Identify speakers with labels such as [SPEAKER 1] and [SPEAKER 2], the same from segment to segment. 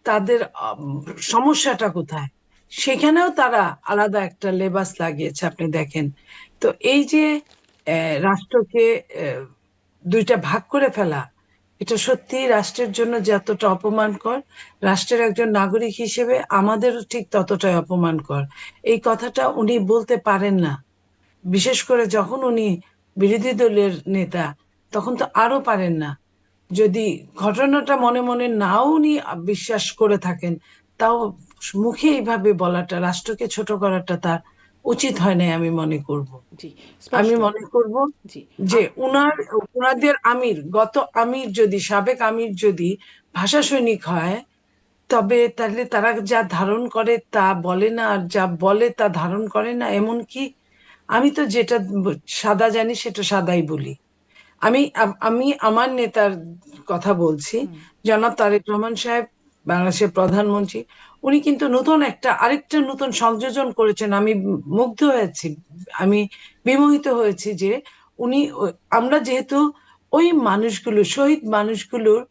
[SPEAKER 1] তাদের সমস্যাটা কোথায়, সেখানেও তারা আলাদা একটা লেবাস লাগিয়েছে আপনি দেখেন। তো এই যে রাষ্ট্রকে দুইটা ভাগ করে ফেলা, এটা সত্যি রাষ্ট্রের জন্য যতটা অপমানকর, রাষ্ট্রের একজন নাগরিক হিসেবে আমাদেরও ঠিক ততটাই অপমানকর। এই কথাটা উনি বলতে পারেন না, বিশেষ করে যখন উনি বিরোধী দলের নেতা, তখন তো আরো পারেন না। যদি ঘটনাটা মনে মনে নাও উনি বিশ্বাস করে থাকেন, তাও মুখে এইভাবে বলাটা, রাষ্ট্রকে ছোট করাটা তার উচিত হয় নাই আমি মনে করব।
[SPEAKER 2] জি,
[SPEAKER 1] আমি
[SPEAKER 2] স্পষ্ট।
[SPEAKER 1] মনে করব
[SPEAKER 2] জি।
[SPEAKER 1] যে উনাদের আমির, গত আমির যদি, সাবেক আমির যদি ভাষা সৈনিক হয়, তবে তাহলে তারা যা ধারণ করে তা বলে না, আর যা বলে তা ধারণ করে না, এমন কি? আমি তো যেটা সাদা জানি সেটা সাদাই বলি। আমি আমার নেতার কথা বলছি,
[SPEAKER 2] হুম।
[SPEAKER 1] জনাব তারেক রহমান সাহেব, বাংলাদেশের প্রধানমন্ত্রী। উনি কিন্তু আরেকটা নতুন সংযোজন করেছেন। আমি মুগ্ধ হয়েছি, আমি বিমোহিত হয়েছি যে উনি আমরা যেহেতু ওই মানুষগুলো, শহীদ মানুষগুলোর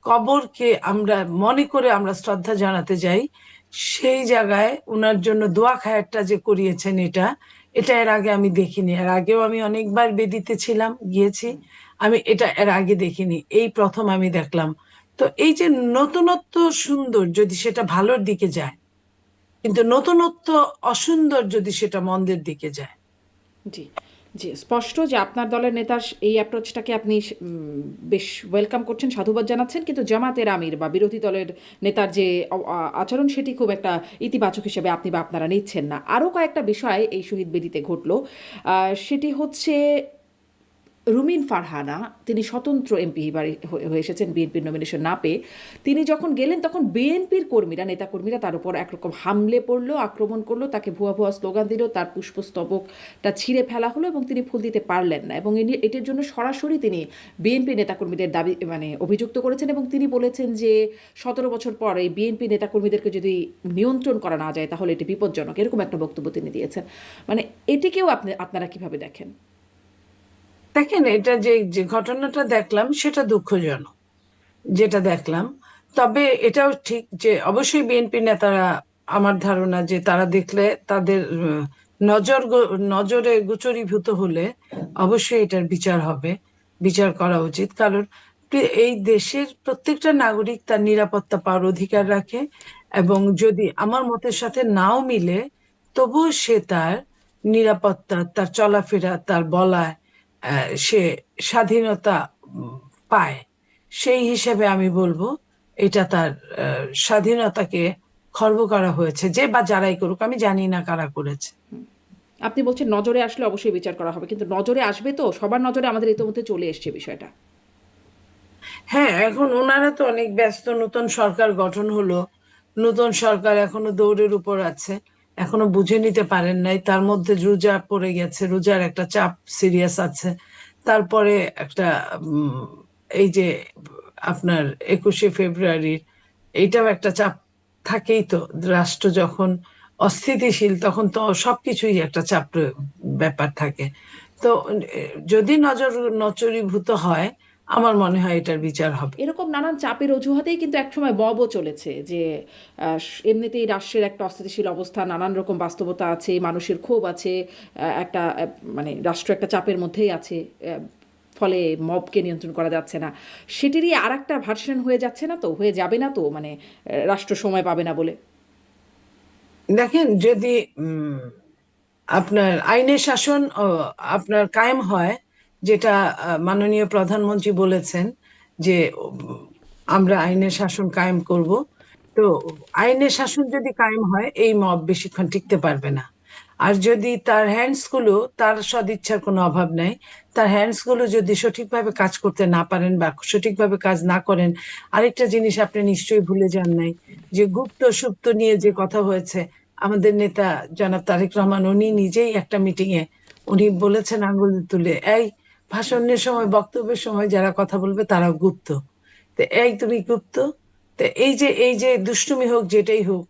[SPEAKER 1] কবরকে আমরা মনে করে আমরা শ্রদ্ধা জানাতে যাই, সেই জায়গায় উনার জন্য দোয়া খায়রটা যে করিয়েছেন, এটা এটা এর আগে আমি দেখিনি। এর আগেও আমি অনেকবার বেদিতে ছিলাম, গিয়েছি। আমি এটা এর আগে দেখিনি, এই প্রথম আমি দেখলাম। তো এই যে নতুনত্ব সুন্দর যদি সেটা ভালোর দিকে যায়, কিন্তু নতুনত্ব অসুন্দর যদি সেটা মন্দের দিকে যায়।
[SPEAKER 2] জি, জি, স্পষ্ট যে আপনার দলের নেতার এই অ্যাপ্রোচটাকে আপনি বেশ ওয়েলকাম করছেন, সাধুবাদ জানাচ্ছেন। কিন্তু জামাতের আমির বা বিরোধী দলের নেতার যে আচরণ, সেটি খুব একটা ইতিবাচক হিসেবে আপনি বা আপনারা নিচ্ছেন না। আরও কয়েকটা বিষয় এই শহীদ বেদিতে ঘটল। সেটি হচ্ছে রুমিন ফারহানা, তিনি স্বতন্ত্র এমপি হয়ে এসেছেন বিএনপির নমিনেশন না পেয়ে। তিনি যখন গেলেন তখন বিএনপির কর্মীরা, নেতাকর্মীরা তার উপর একরকম হামলে পড়লো, আক্রমণ করলো, তাকে ভুয়া ভুয়া স্লোগান দিল, তার পুষ্পস্তবকটা ছিঁড়ে ফেলা হলো এবং তিনি ফুল দিতে পারলেন না। এবং এটির জন্য সরাসরি তিনি বিএনপি নেতাকর্মীদের দাবি মানে অভিযুক্ত করেছেন এবং তিনি বলেছেন যে 17 বছর পর এই বিএনপি নেতাকর্মীদেরকে যদি নিয়ন্ত্রণ করা না যায় তাহলে এটি বিপজ্জনক, এরকম একটা বক্তব্য তিনি দিয়েছেন। মানে এটিকেও আপনারা কিভাবে দেখেন?
[SPEAKER 1] দেখেন, এটা যে যে ঘটনাটা দেখলাম সেটা দুঃখজনক, যেটা দেখলাম। তবে এটাও ঠিক যে অবশ্যই বিএনপি নেতারা, আমার ধারণা যে তারা দেখলে তাদের নজরে গোচরীভূত হলে অবশ্যই এটার বিচার হবে, বিচার করা উচিত। কারণ এই দেশের প্রত্যেকটা নাগরিক তার নিরাপত্তা পাওয়ার অধিকার রাখে, এবং যদি আমার মতের সাথে নাও মিলে, তবুও সে তার নিরাপত্তা, তার চলাফেরা, তার বলায় সে স্বাধীনতা পায়। সেই হিসেবে আমি বলবো এটা তার স্বাধীনতাকে খর্ব করা হয়েছে, যে বা যারাই করুক, আমি জানি না কারা করেছে।
[SPEAKER 2] আপনি বলছেন নজরে আসলে অবশ্যই বিচার করা হবে, কিন্তু নজরে আসবে তো? সবার নজরে আমাদের ইতিমধ্যে চলে এসছে বিষয়টা।
[SPEAKER 1] হ্যাঁ, এখন ওনারা তো অনেক ব্যস্ত, নতুন সরকার গঠন হলো, নতুন সরকার এখনো দৌড়ের উপর আছে, এখনো বুঝে নিতে পারেন নাই। তার মধ্যে রোজা পড়ে গেছে, রোজার একটা চাপ সিরিয়াস আছে। তারপরে একটা উম, এই যে আপনার 21শে ফেব্রুয়ারির, এইটাও একটা চাপ থাকেই তো। রাষ্ট্র যখন অস্থিতিশীল তখন তো সবকিছুই একটা চাপ ব্যাপার থাকে। তো যদি নজরীভূত হয়, আমার মনে হয় এটার বিচার হবে।
[SPEAKER 2] এরকম নানান চাপের অজুহাতেই কিন্তু একসময় মবও চলেছে যে এমনিতেই রাষ্ট্রের একটা অস্থিতিশীল অবস্থা, নানান রকম বাস্তবতা আছে, মানুষের ক্ষোভ আছে, একটা মানে রাষ্ট্র একটা চাপের মধ্যেই আছে, ফলে মবকে নিয়ন্ত্রণ করা যাচ্ছে না। সেটিরই আর একটা ভার্সন হয়ে যাচ্ছে না তো, হয়ে যাবে না তো, মানে রাষ্ট্র সময় পাবে না বলে?
[SPEAKER 1] দেখেন, যদি আপনার আইনের শাসন আপনার কায়েম হয়, যেটা মাননীয় প্রধানমন্ত্রী বলেছেন যে আমরা আইনের শাসন কায়েম করব। তো আইনের শাসন যদি কায়েম হয়, এই মব বেশিক্ষণ টিকতে পারবে না। আর যদি তার হ্যান্ডস গুলো, তার সদিচ্ছার কোনো অভাব নাই, তার হ্যান্ডস গুলো যদি সঠিকভাবে কাজ করতে না পারেন বা সঠিকভাবে কাজ না করেন। আরেকটা জিনিস আপনি নিশ্চয়ই ভুলে যান নাই, যে গুপ্ত সুপ্ত নিয়ে যে কথা হয়েছে, আমাদের নেতা জনাব তারেক রহমান উনি নিজেই একটা মিটিং এ উনি বলেছেন আঙ্গুল তুলে, এই ভাষণের সময়, বক্তব্যের সময় যারা কথা বলবে তারা গুপ্ত। তো এই তুমি গুপ্ত। তো এই যে দুষ্টুমি হোক, যেটাই হোক,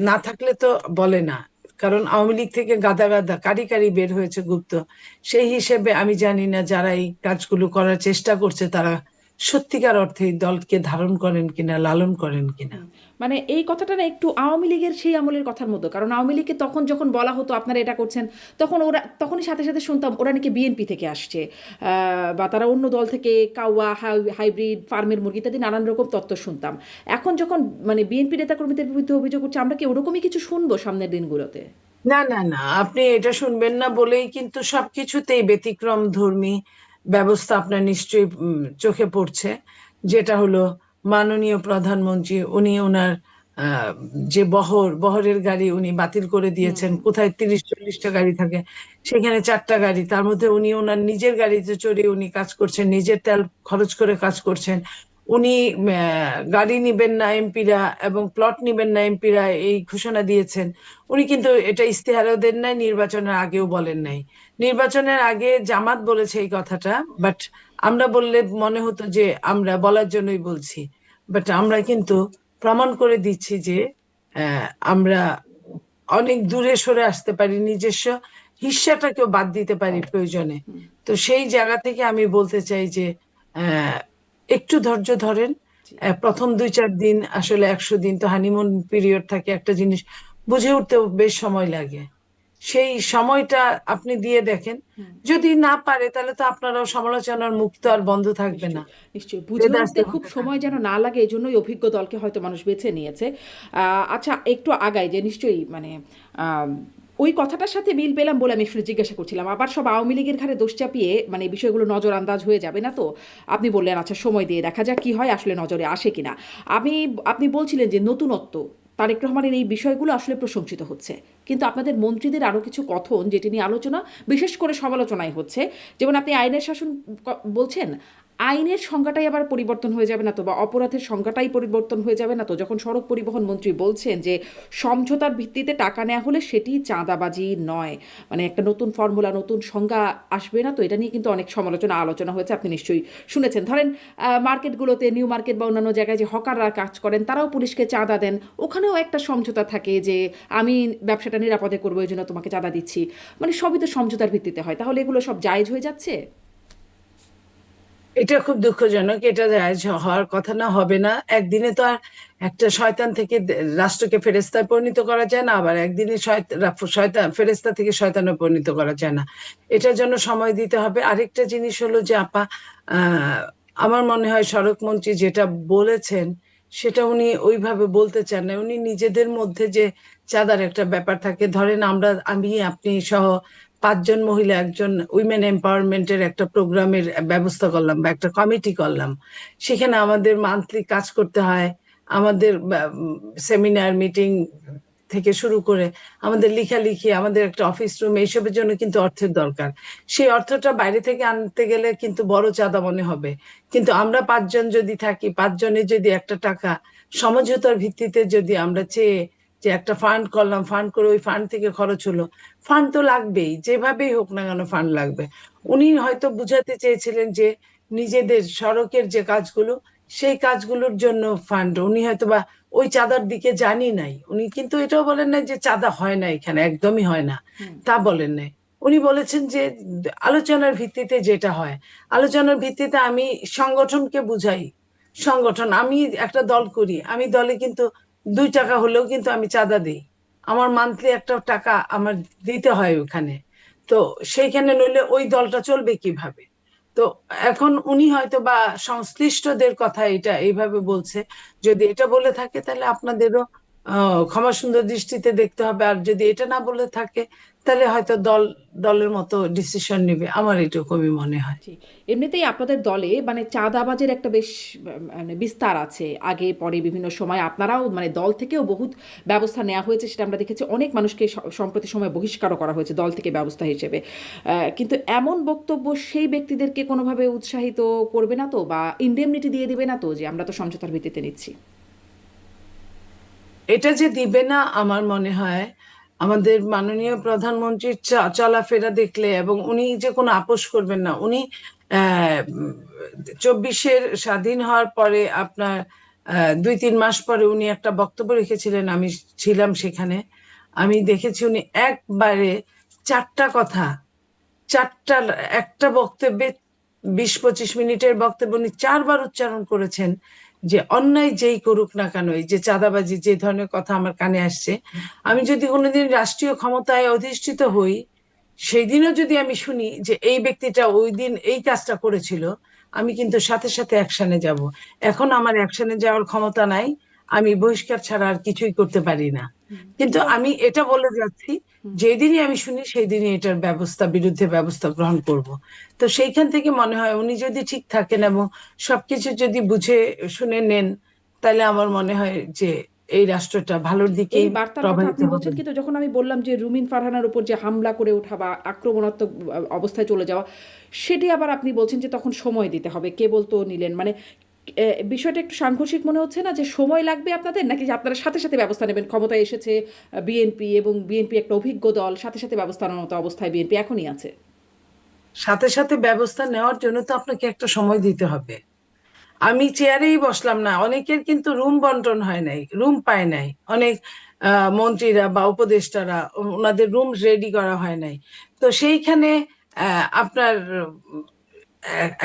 [SPEAKER 1] না থাকলে তো বলে না। কারণ আওয়ামী লীগ থেকে গাদা গাদা কারি কারি বের হয়েছে গুপ্ত। সেই হিসেবে আমি জানি না যারা এই কাজগুলো করার চেষ্টা করছে তারা সত্যিকার অর্থে এই দলকে ধারণ করেন কিনা, লালন করেন কিনা।
[SPEAKER 2] হুম, মানে এই কথাটা না একটু আওয়ামী লীগের সেই আমলের কথার মতো, কারণ আওয়ামী লীগকে তখন যখন বলা হতো আপনারা এটা করছেন, তখন ওরা তখনই সাথে সাথে শুনতাম ওরা নাকি বিএনপি থেকে আসছে, বা তারা অন্য দল থেকে কাওয়া হাইব্রিড ফার্মের মুরগি ইত্যাদি নানান রকম তত্ত্ব শুনতাম। এখন যখন মানে বিএনপি নেতাকর্মীদের বিরুদ্ধে অভিযোগ করছে, আমরা কি ওরকমই কিছু শুনবো সামনের দিনগুলোতে?
[SPEAKER 1] না না না, আপনি এটা শুনবেন না বলেই কিন্তু সবকিছুতেই ব্যতিক্রম ধর্মী ব্যবস্থা আপনার নিশ্চয়ই চোখে পড়ছে। যেটা হলো মাননীয় প্রধানমন্ত্রী, উনি ওনার আহ, যে বহরের গাড়ি উনি বাতিল করে দিয়েছেন।
[SPEAKER 2] হুম।
[SPEAKER 1] কোথায় 30-40টা গাড়ি থাকে, সেখানে 4টা গাড়ি, তার মধ্যে উনি ওনার নিজের গাড়িতে চড়ে উনি কাজ করছেন, নিজের তেল খরচ করে কাজ করছেন। উনি গাড়ি নিবেন না এমপিরা এবং প্লট নিবেন না এমপিরা, এই ঘোষণা দিয়েছেন। উনি কিন্তু এটা ইস্তেহারও দেন নাই, নির্বাচনের আগেও বলেন নাই। নির্বাচনের আগে জামাত বলেছে এই কথাটা, বাট আমরা বললে মনে হতো যে আমরা বলার জন্যই বলছি। বাট আমরা কিন্তু প্রমাণ করে দিচ্ছি যে আমরা অনেক দূরে সরে আসতে পারি, নিজস্ব হিস্সাটাকেও বাদ দিতে পারি প্রয়োজনে। তো সেই জায়গা থেকে আমি বলতে চাই যে আহ একটু ধৈর্য ধরেন।
[SPEAKER 2] জি।
[SPEAKER 1] প্রথম 2-4 দিন, আসলে 100 দিন তো হানিমুন পিরিয়ড থাকে, একটা জিনিস বুঝে উঠতেও বেশ সময় লাগে। সেই সময়টা আপনি দিয়ে দেখেন।
[SPEAKER 2] হুম।
[SPEAKER 1] যদি না পারে তাহলে তো আপনারাও সমালোচনার মুখ তো আর বন্ধ থাকবে না,
[SPEAKER 2] নিশ্চয়ই, নিশ্চয়ই। বুঝে উঠতে
[SPEAKER 1] দেদারসে
[SPEAKER 2] খুব
[SPEAKER 1] হতে
[SPEAKER 2] সময়
[SPEAKER 1] থাকবে
[SPEAKER 2] যেন
[SPEAKER 1] না।
[SPEAKER 2] না লাগে এজন্যই অভিজ্ঞ দলকে হয়তো মানুষ বেছে নিয়েছে। আচ্ছা, একটু আগাই যে নিশ্চয়ই মানে আম ওই কথাটার সাথে মিল পেলাম বলে আমি আসলে জিজ্ঞাসা করছিলাম। আবার সব আওয়ামী লীগের ঘাড়ে দোষ চাপিয়ে মানে এই বিষয়গুলো নজরআন্দাজ হয়ে যাবে না তো? আপনি বললেন আচ্ছা সময় দিয়ে দেখা যাক কি হয়, আসলে নজরে আসে কিনা। আপনি বলছিলেন যে নতুনত্ব, তারেক রহমানের এই বিষয়গুলো আসলে প্রশংসিত হচ্ছে। কিন্তু আপনাদের মন্ত্রীদের আরো কিছু কথন যেটি নিয়ে আলোচনা, বিশেষ করে সমালোচনাই হচ্ছে। যেমন আপনি আইনের শাসন বলছেন, আইনের সংজ্ঞাটাই আবার পরিবর্তন হয়ে যাবে না তো, বা অপরাধের সংজ্ঞাটাই পরিবর্তন হয়ে যাবে না তো, যখন সড়ক পরিবহন মন্ত্রী বলছেন যে সমঝোতার ভিত্তিতে টাকা নেওয়া হলে সেটি চাঁদাবাজি নয়, মানে একটা নতুন ফর্মুলা, নতুন সংজ্ঞা আসবে না তো? এটা নিয়ে কিন্তু অনেক সমালোচনা আলোচনা হয়েছে, আপনি নিশ্চয়ই শুনেছেন। ধরেন মার্কেটগুলোতে, নিউ মার্কেট বা অন্যান্য জায়গায় যে হকাররা কাজ করেন তারাও পুলিশকে চাঁদা দেন, ওখানেও একটা সমঝোতা থাকে যে আমি ব্যবসাটা নিরাপদে করবো এই জন্য তোমাকে চাঁদা দিচ্ছি। মানে সবই তো সমঝোতার ভিত্তিতে হয়, তাহলে এগুলো সব জায়েজ হয়ে যাচ্ছে?
[SPEAKER 1] এটা খুব দুঃখজনক, এটা জায়েজ হওয়ার কথা না, হবে না। একদিনে তো আর একটা শয়তান থেকে রাষ্ট্রকে ফেরেস্তায় পরিণত করা যায় না, আবার একদিনে শয়তান ফেরেস্তা থেকে শয়তানে পরিণত করা যায় না। এটার জন্য সময় দিতে হবে। আরেকটা জিনিস হলো যে আপা, আহ আমার মনে হয় সড়ক মন্ত্রী যেটা বলেছেন সেটা উনি ওইভাবে বলতে চান না। উনি নিজেদের মধ্যে যে চাঁদার একটা ব্যাপার থাকে, ধরেন আমি আপনি সহ 5জন মহিলা একজন উইমেন এম্পাওয়ারমেন্টের একটা প্রোগ্রামের ব্যবস্থা করলাম বা একটা কমিটি করলাম। সেখানে আমাদের মান্থলি কাজ করতে হয়, আমাদের সেমিনার মিটিং থেকে শুরু করে আমাদের লেখালেখি, আমাদের একটা অফিস রুম, এইসবের জন্য কিন্তু অর্থের দরকার। সেই অর্থটা বাইরে থেকে আনতে গেলে কিন্তু বড় চাঁদা মনে হবে। কিন্তু আমরা 5জন যদি থাকি, 5জনের যদি একটা টাকা সমঝোতার ভিত্তিতে যদি আমরা চেয়ে যে একটা ফান্ড করলাম, ফান্ড করে ওই ফান্ড থেকে খরচ হলো, ফান্ড তো লাগবেই, যেভাবেই হোক না কেন ফান্ড লাগবে। উনি হয়তো বুঝাতে চেয়েছিলেন যে নিজেদের সড়কের যে কাজগুলো, সেই কাজগুলোর জন্য ফান্ড, উনি হয়তো বা ওই চাঁদার দিকে জানি নাই। উনি কিন্তু এটাও বলেন নাই যে চাঁদা হয় না, এখানে একদমই হয় না,
[SPEAKER 2] হুম।
[SPEAKER 1] তা বলেন নাই। উনি বলেছেন যে আলোচনার ভিত্তিতে যেটা হয়, আলোচনার ভিত্তিতে আমি সংগঠনকে বুঝাই। সংগঠন, আমি একটা দল করি, আমি দলে কিন্তু 2 টাকা হলেও কিন্তু আমি চাঁদা দিই। আমার মান্থলি একটা টাকা আমার দিতে হয় ওখানে। তো সেইখানে নইলে ওই দলটা চলবে কিভাবে? তো এখন উনি হয়তো বা সংশ্লিষ্টদের কথা এটা এইভাবে বলছে। যদি এটা বলে থাকে তাহলে আপনাদেরও ক্ষমা সুন্দর দৃষ্টিতে দেখতে হবে। আর যদি এটা না বলে থাকে তাহলে হয়তো দলের মতো ডিসিশন নেবে, আমার এটুকুই মনে হয়।
[SPEAKER 2] জি। এমনিতেই আপনাদের দলে মানে চাঁদাবাজের একটা বেশ মানে বিস্তার আছে। আগে পরে বিভিন্ন সময় আপনারাও মানে দল থেকেও বহুত ব্যবস্থা নেওয়া হয়েছে, সেটা আমরা দেখেছি। অনেক মানুষকে সম্প্রতি সময়ে বহিষ্কারও করা হয়েছে দল থেকে ব্যবস্থা হিসেবে। কিন্তু এমন বক্তব্য সেই ব্যক্তিদেরকে কোনোভাবে উৎসাহিত করবে না তো, বা ইনডেমনিটি দিয়ে দিবে না তো যে আমরা তো সমঝোতার ভিত্তিতে নিচ্ছি?
[SPEAKER 1] এটা যে দিবে না, আমার মনে হয় আমাদের মাননীয় প্রধানমন্ত্রীর চলাফেরা দেখলে, এবং উনি যে কোনো আপোষ করবেন না। উনি 24-এর স্বাধীন হওয়ার পরে আপনার 2-3 মাস পরে উনি একটা বক্তব্য রেখেছিলেন, আমি ছিলাম সেখানে। আমি দেখেছি উনি একবারে 4টা কথা, চারটা, একটা বক্তব্যে 20-25 মিনিটের বক্তব্য উনি 4বার উচ্চারণ করেছেন যে অন্যায় যেই করুক না কেন, এই যে চাঁদাবাজি যে ধরনের কথা আমার কানে আসছে, আমি যদি কোনোদিন রাষ্ট্রীয় ক্ষমতায় অধিষ্ঠিত হই, সেই দিনও যদি আমি শুনি যে এই ব্যক্তিটা ওই দিন এই কাজটা করেছিল, আমি কিন্তু সাথে সাথে অ্যাকশনে যাব। এখন আমার অ্যাকশনে যাওয়ার ক্ষমতা নাই, আমি বহিষ্কার ছাড়া আর কিছুই করতে পারি না। কিন্তু
[SPEAKER 2] কিন্তু
[SPEAKER 1] আমি এটা বলে যাচ্ছি,
[SPEAKER 2] হুম,
[SPEAKER 1] যেদিনই আমি শুনি সেই দিনই এটার বিরুদ্ধে ব্যবস্থা গ্রহণ করব। তো সেইখান থেকে মনে হয় উনি যদি ঠিক থাকেন এবং সবকিছু যদি বুঝে শুনে নেন, তাহলে আমার মনে হয় যে এই রাষ্ট্রটা ভালোর
[SPEAKER 2] এই
[SPEAKER 1] দিকেই
[SPEAKER 2] বার্তার কথা
[SPEAKER 1] প্রবাহিত
[SPEAKER 2] আপনি
[SPEAKER 1] হবে।
[SPEAKER 2] বলছেন, কিন্তু যখন আমি বললাম যে রুমিন ফারহানার উপর যে হামলা করে ওঠা বা আক্রমণাত্মক অবস্থায় চলে যাওয়া, সেটি আবার আপনি বলছেন যে তখন সময় দিতে হবে, কেবল তো নিলেন, মানে বিষয়টা একটু সাংঘর্ষিক মনে হচ্ছে না, যে সময় লাগবে আপনাদের, নাকি যে আপনারা সাথে সাথে ব্যবস্থা নেবেন? ক্ষমতায় এসেছে বিএনপি, এবং বিএনপি একটা অভিজ্ঞ দল, সাথে সাথে ব্যবস্থা নেওয়ার মতো অবস্থায় বিএনপি এখনই আছে।
[SPEAKER 1] সাথে সাথে ব্যবস্থা নেওয়ার জন্য তো আপনাকে একটা সময় দিতে হবে। আমি চেয়ারেই বসলাম না, অনেকের কিন্তু রুম বন্টন হয় নাই, রুম পায় নাই, অনেক মন্ত্রীরা বা উপদেষ্টারা ওনাদের রুম রেডি করা হয় নাই। তো সেইখানে আপনার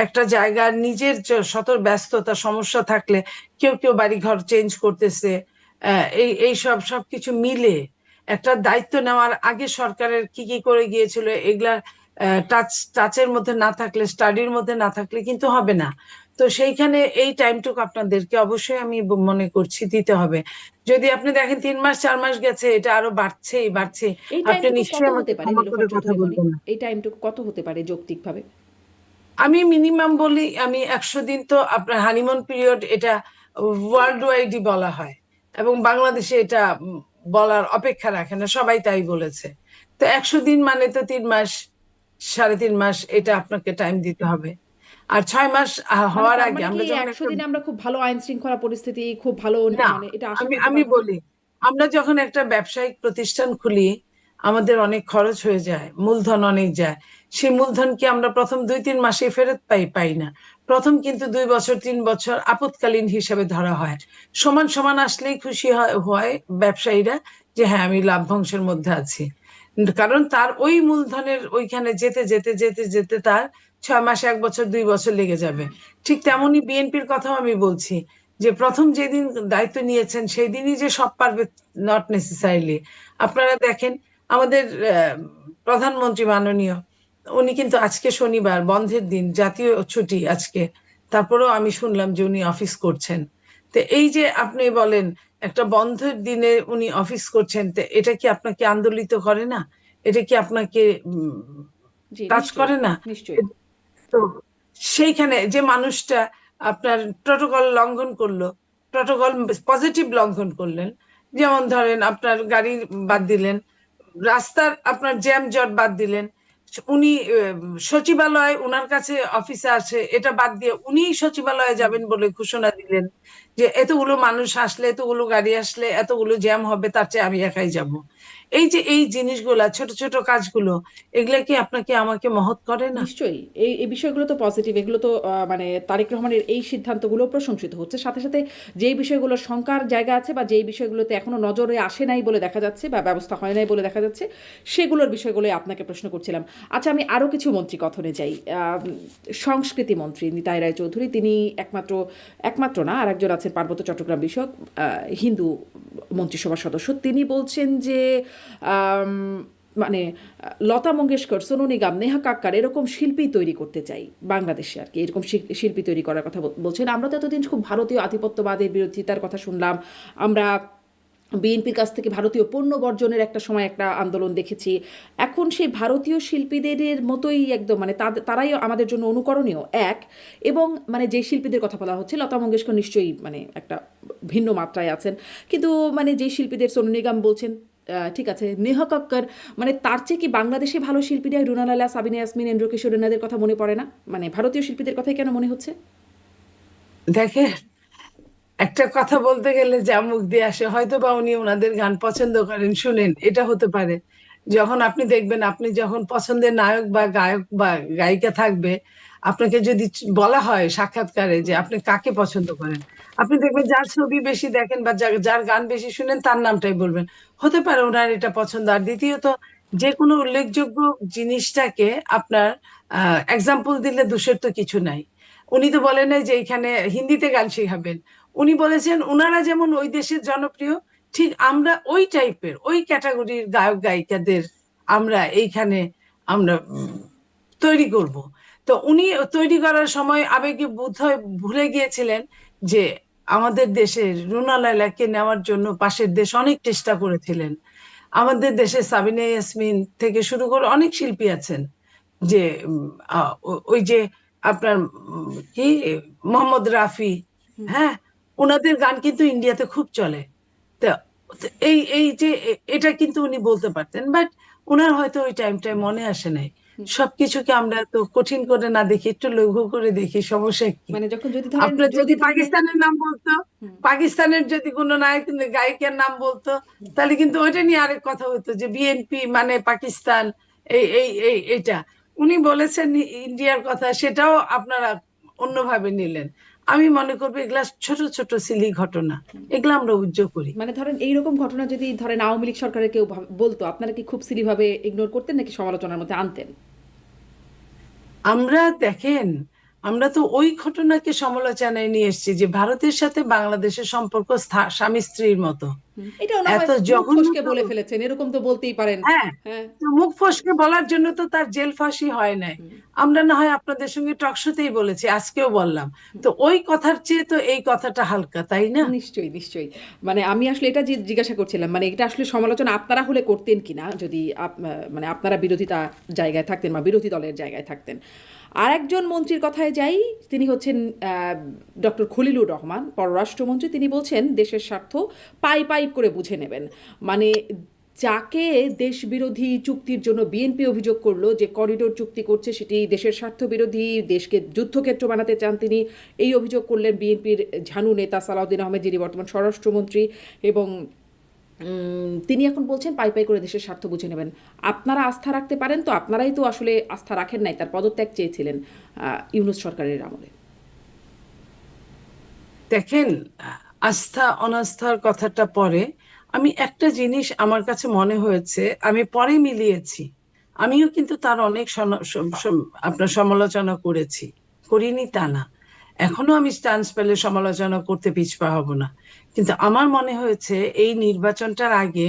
[SPEAKER 1] একটা জায়গার নিজের শত ব্যস্ততা সমস্যা থাকলে কেউ কেউ বাড়িঘর চেঞ্জ করতেছে, এই এই সবকিছু মিলে একটা দায়িত্ব নেওয়ার আগে সরকারের কি কি করে গিয়েছিল এগুলা টাচের মধ্যে না থাকলে, স্টাডির মধ্যে না থাকলে কিন্তু হবে না। তো সেইখানে এই টাইমটুকু আপনাদেরকে অবশ্যই আমি মনে করছি দিতে হবে। যদি আপনি দেখেন 3 মাস 4 মাস গেছে, এটা আরো বাড়ছেই বাড়ছে,
[SPEAKER 2] এই
[SPEAKER 1] আপনি
[SPEAKER 2] টাইমটুকু কত
[SPEAKER 1] নিশ্চয়ই আমাকে
[SPEAKER 2] হতে পারে
[SPEAKER 1] ক্ষমা করে
[SPEAKER 2] নীলোফার
[SPEAKER 1] কথা
[SPEAKER 2] চৌধুরী মনি?
[SPEAKER 1] বলবেন না।
[SPEAKER 2] এই টাইমটুকু কত হতে পারে যৌক্তিকভাবে?
[SPEAKER 1] আমি মিনিমাম বলি, আমি 100 দিন তো আপনার হানিমুন পিরিয়ড, এটা ওয়ার্ল্ড ওয়াইডই বলা হয় এবং বাংলাদেশে এটা বলার অপেক্ষা রাখে না, সবাই তাই বলেছে। তো 100 দিন মানে তো 3 মাস 3.5 মাস, এটা আপনাকে টাইম দিতে হবে। আর 6 মাস
[SPEAKER 2] মানে
[SPEAKER 1] হওয়ার
[SPEAKER 2] তার
[SPEAKER 1] আগে
[SPEAKER 2] মানে কি
[SPEAKER 1] আমরা
[SPEAKER 2] এই
[SPEAKER 1] যখন
[SPEAKER 2] 100
[SPEAKER 1] একটা,
[SPEAKER 2] দিনে আমরা খুব ভালো আইন শৃঙ্খলা পরিস্থিতি, খুব ভালো
[SPEAKER 1] না,
[SPEAKER 2] মানে এটা আশা
[SPEAKER 1] আমি
[SPEAKER 2] করতে
[SPEAKER 1] আমি
[SPEAKER 2] পারবো না?
[SPEAKER 1] বলি, আমরা যখন একটা ব্যবসায়িক প্রতিষ্ঠান খুলি, আমাদের অনেক খরচ হয়ে যায়, মূলধন অনেক যায়। সেই মূলধন কি আমরা প্রথম 2-3 মাসে ফেরত পাই না। প্রথম কিন্তু 2 বছর 3 বছর আপৎকালীন হিসেবে ধরা হয়। সমান সমান আসলেই খুশি হয় ব্যবসায়ীরা যে হ্যাঁ আমি লাভ্যাংশের মধ্যে আছি। কারণ তার ওই মূলধনের ওইখানে যেতে যেতে যেতে যেতে তার 6 মাস 1 বছর 2 বছর লেগে যাবে। ঠিক তেমনি বিএনপির কথাও আমি বলছি, যে প্রথম যেদিন দায়িত্ব নিয়েছেন সেই দিনই যে সব পারবে, নট নেসেসারিলি। আপনারা দেখেন আমাদের প্রধানমন্ত্রী মাননীয়, উনি কিন্তু আজকে শনিবার বন্ধের দিন, জাতীয় ছুটি আজকে, তারপরেও আমি শুনলাম যে উনি অফিস করছেন। তো এই যে আপনি বলেন একটা বন্ধের দিনে উনি অফিস করছেন, তো এটা কি আপনাকে আন্দোলিত করে না? এটা কি আপনাকে
[SPEAKER 2] জি,
[SPEAKER 1] টাচ
[SPEAKER 2] নিশ্চয়ই,
[SPEAKER 1] করে না?
[SPEAKER 2] নিশ্চয়ই।
[SPEAKER 1] তো সেইখানে যে মানুষটা আপনার প্রটোকল লঙ্ঘন করলো, প্রটোকল পজিটিভ লঙ্ঘন করলেন, যেমন ধরেন আপনার গাড়ি বাদ দিলেন, রাস্তার আপনার জ্যাম জট বাদ দিলেন, উনি সচিবালয় উনার কাছে অফিসে আছে এটা বাদ দিয়ে উনি সচিবালয়ে
[SPEAKER 2] হুম।
[SPEAKER 1] যাবেন বলে ঘোষণা দিলেন যে এতগুলো মানুষ আসলে, এতগুলো গাড়ি আসলে এতগুলো জ্যাম হবে, তার চেয়ে আমি একাই যাব। এই যে এই জিনিসগুলা, ছোট ছোট কাজগুলো, এগুলা কি আপনাকে আমাকে মহৎ করে না?
[SPEAKER 2] নিশ্চয়ই। এই বিষয়গুলো তো পজিটিভ। এগুলো তো মানে তারেক রহমানের এই সিদ্ধান্তগুলো প্রশংসিত হচ্ছে। সাথে, সাথে যেই বিষয়গুলোর শঙ্কার জায়গা আছে বা যেই বিষয়গুলোতে এখনো নজরে আসে নাই বলে দেখা যাচ্ছে বা ব্যবস্থা হয় নাই বলে দেখা যাচ্ছে, সেগুলোর বিষয়গুলোই আপনাকে প্রশ্ন করছিলাম। আচ্ছা, আমি আরও কিছু মন্ত্রী কথনে যাই। সংস্কৃতি মন্ত্রী নিতাই রায়চৌধুরী, তিনি একমাত্র না, আরেকজন আছেন পার্বত্য চট্টগ্রাম বিষয়ক হিন্দু মন্ত্রিসভার সদস্য। তিনি বলছেন যে আম মানে লতা মঙ্গেশকর, সোনু নিগম, নেহা কাক্কার এরকম শিল্পী তৈরি করতে চাই বাংলাদেশে আর কি, এরকম শিল্পী তৈরি করার কথা বলছেন। আমরা তো এতদিন খুব ভারতীয় আধিপত্যবাদের বিরোধিতার কথা শুনলাম। আমরা বিএনপির কাছ থেকে ভারতীয় পণ্য বর্জনের একটা সময় একটা আন্দোলন দেখেছি। এখন সেই ভারতীয় শিল্পীদের মতোই একদম, মানে তারাই আমাদের জন্য অনুকরণীয় এক। এবং মানে যে শিল্পীদের কথা বলা হচ্ছে, লতা মঙ্গেশকর নিশ্চয়ই মানে একটা ভিন্ন মাত্রায় আছেন, কিন্তু মানে যে শিল্পীদের, সোনু নিগম বলছেন, ঠিক আছে, নেহা কক্কর, মানে তার চেয়ে কি বাংলাদেশে ভালো শিল্পীরা রুনা লালা, সাবিনা ইয়াসমিন, এন্ড্রু কিশোর এনাদের কথা মনে পড়ে না? মানে ভারতীয় শিল্পীদের কথাই কেন মনে হচ্ছে?
[SPEAKER 1] দেখে, একটা কথা বলতে গেলে যা মুখ দিয়ে আসে, হয়তো বা উনি ওনাদের গান পছন্দ করেন, শুনেন, এটা হতে পারে। যখন আপনি দেখবেন, আপনি যখন পছন্দের নায়ক বা গায়ক বা গায়িকা থাকবে, আপনাকে যদি বলা হয় সাক্ষাৎকারে যে আপনি কাকে পছন্দ করেন, আপনি দেখবেন যার ছবি বেশি দেখেন বা যার গান বেশি শুনেন তার নামটাই বলবেন। হতে পারে ওনার এটা পছন্দ। আর দ্বিতীয়ত, যে কোনো উল্লেখযোগ্য জিনিসটাকে আপনার এক্সাম্পল দিলে দোষের তো কিছু নাই। উনি তো বলেন নাই যে এখানে হিন্দিতে গান শেখাবেন। উনি বলেছেন উনারা যেমন ওই দেশের জনপ্রিয়, ঠিক আমরা ওই টাইপের ওই ক্যাটাগরির গায়ক গায়িকাদের আমরা এইখানে আমরা তৈরি করব। তো উনি তৈরি করার সময় আবেগে বোধহয় ভুলে গিয়েছিলেন যে আমাদের দেশের রুনা লায়লাকে নেওয়ার জন্য পাশের দেশ অনেক চেষ্টা করেছিলেন। আমাদের দেশে সাবিনা ইয়াসমিন থেকে শুরু করে অনেক শিল্পী আছেন যে ওই যে আপনার কি মোহাম্মদ রাফি,
[SPEAKER 2] হুম।
[SPEAKER 1] হ্যাঁ, ওনাদের গান কিন্তু ইন্ডিয়াতে খুব চলে। তা তো এই এই যে এটা কিন্তু উনি বলতে পারতেন, বাট ওনার হয়তো ওই টাইমটাই মনে আসে নাই।
[SPEAKER 2] হুম।
[SPEAKER 1] সবকিছুকে আমরা তো কঠিন করে না দেখি, একটু লঘু করে দেখি, সমস্যা কি?
[SPEAKER 2] মানে যখন যদি ধরেন
[SPEAKER 1] আপনার
[SPEAKER 2] যদি
[SPEAKER 1] যদি
[SPEAKER 2] ধরেন
[SPEAKER 1] পাকিস্তানের নাম বলতো,
[SPEAKER 2] হুম।
[SPEAKER 1] পাকিস্তানের যদি কোনো নায়ক গায়িকার নাম বলতো, তাহলে কিন্তু ওইটা নিয়ে আরেক কথা হতো যে বিএনপি মানে পাকিস্তান, এইটা উনি বলেছেন ইন্ডিয়ার কথা, সেটাও আপনারা অন্যভাবে নিলেন। আমি মনে করবো এগুলা ছোট ছোট সিলি ঘটনা, এগুলা আমরা উজ্জ্বল করি।
[SPEAKER 2] মানে ধরেন এইরকম ঘটনা যদি ধরেন আওয়ামী লীগ সরকারের কেউ বলতো, আপনারা কি খুব সিলিভাবে ইগনোর করতেন নাকি সমালোচনার মধ্যে আনতেন?
[SPEAKER 1] আমরা দেখেন, আমরা তো ওই ঘটনাকে সমালোচনায় নিয়ে এসেছি যে ভারতের সাথে বাংলাদেশের সম্পর্ক স্বামী স্ত্রীর মতো।
[SPEAKER 2] এটাও না
[SPEAKER 1] এত
[SPEAKER 2] হয় মুখ ফসকে
[SPEAKER 1] জঘন্যতম,
[SPEAKER 2] বলে ফেলেছেন, এরকম তো বলতেই পারেন।
[SPEAKER 1] হ্যাঁ,
[SPEAKER 2] হ্যাঁ।
[SPEAKER 1] তো মুখ ফসকে বলার জন্য তো তার জেল ফাঁসি হয় নাই।
[SPEAKER 2] হুম।
[SPEAKER 1] আমরা না হয় আপনাদের সঙ্গে টকশোতেই বলেছি, আজকেও বললাম। তো ওই কথার চেয়ে তো এই কথাটা হালকা, তাই না?
[SPEAKER 2] নিশ্চয়ই, নিশ্চয়ই। মানে আমি আসলে এটা জিজ্ঞাসা করছিলাম, মানে এটা আসলে সমালোচনা আপনারা হলে করতেন কিনা যদি মানে আপনারা বিরোধিতা জায়গায় থাকতেন বা বিরোধী দলের জায়গায় থাকতেন। আর একজন মন্ত্রীর কথায় যাই, তিনি হচ্ছেন ডক্টর খলিলুর রহমান, পররাষ্ট্রমন্ত্রী। তিনি বলছেন দেশের স্বার্থ পাই পাই করে বুঝে নেবেন। মানে যাকে দেশবিরোধী চুক্তির জন্য বিএনপি অভিযোগ করলো যে করিডোর চুক্তি করছে সেটি দেশের স্বার্থ বিরোধী, দেশকে যুদ্ধক্ষেত্র বানাতে চান তিনি, এই অভিযোগ করলেন বিএনপির ঝানু নেতা সালাউদ্দিন আহমেদ, যিনি বর্তমান স্বরাষ্ট্রমন্ত্রী। এবং তিনি এখন বলছেন পাই পাই করে দেশের স্বার্থ বুঝে নেবেন। আপনারা আস্থা রাখতে পারেন তো? আপনারাই তো আসলে আস্থা রাখেন নাই, তার পদত্যাগ চেয়েছিলেন ইউনূস সরকারের আমলে।
[SPEAKER 1] দেখেন, আস্থা অনাস্থার কথাটা পরে, আমি একটা জিনিস আমার কাছে মনে হয়েছে, আমি পরে মিলিয়েছি। আমিও কিন্তু তার অনেক আপনার সমালোচনা করেছি, করিনি তা না। এখনো আমি স্ট্যান্স পেলে সমালোচনা করতে পিছপা হব না। কিন্তু আমার মনে হয়েছে এই নির্বাচনটার আগে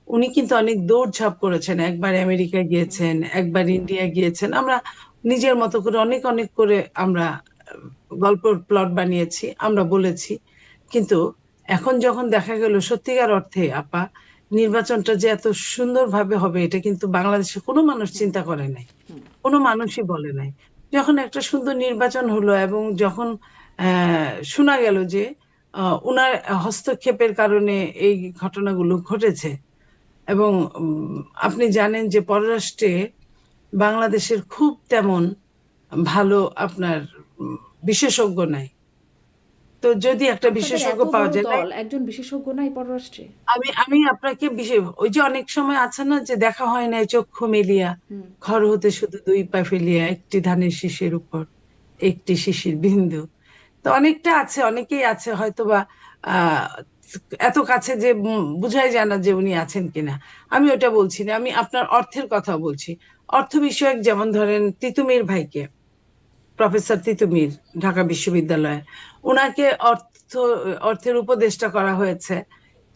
[SPEAKER 1] উনি কিন্তু অনেক দৌড়ঝাঁপ করেছেন, একবার আমেরিকা গিয়েছেন, একবার ইন্ডিয়া গিয়েছেন। আমরা নিজের মতো করে অনেক অনেক করে আমরা গল্পের প্লট বানিয়েছি, আমরা বলেছি। কিন্তু এখন যখন দেখা গেল সত্যিকার অর্থে আপা, নির্বাচনটা যে এত সুন্দরভাবে হবে এটা কিন্তু বাংলাদেশে কোনো মানুষ চিন্তা করে নাই, কোনো মানুষই বলে নাই। যখন একটা সুন্দর নির্বাচন হলো এবং যখন শোনা গেল যে ওনার হস্তক্ষেপের কারণে এই ঘটনাগুলো ঘটেছে, এবং আপনি জানেন যে পররাষ্ট্রে বাংলাদেশের খুব তেমন ভালো আপনার বিশেষজ্ঞ নাই। তো যদি একটা
[SPEAKER 2] আপনাদের
[SPEAKER 1] বিশেষজ্ঞ
[SPEAKER 2] এত
[SPEAKER 1] পাওয়া
[SPEAKER 2] বড়
[SPEAKER 1] যায় না,
[SPEAKER 2] দল, একজন বিশেষজ্ঞ নাই পররাষ্ট্রে?
[SPEAKER 1] আমি আমি আপনাকে বিশেষ, ওই যে অনেক সময় আছে না যে দেখা হয় নাই চক্ষু মেলিয়া,
[SPEAKER 2] হুম।
[SPEAKER 1] ঘর হতে শুধু দুই পা ফেলিয়া, একটি ধানের শীষের উপর একটি শিশির বিন্দু। তো অনেকটা আছে, অনেকেই আছে হয়তোবা আহ এত কাছে যে বুঝাই যায় না যে উনি আছেন কিনা। আমি ওটা বলছি না, আমি আপনার অর্থের কথা বলছি। অর্থ বিষয়ক, যেমন ধরেন তিতুমির ভাইকে, প্রফেসর তিতুমির, ঢাকা বিশ্ববিদ্যালয়ে, ওনাকে অর্থের উপদেষ্টা করা হয়েছে।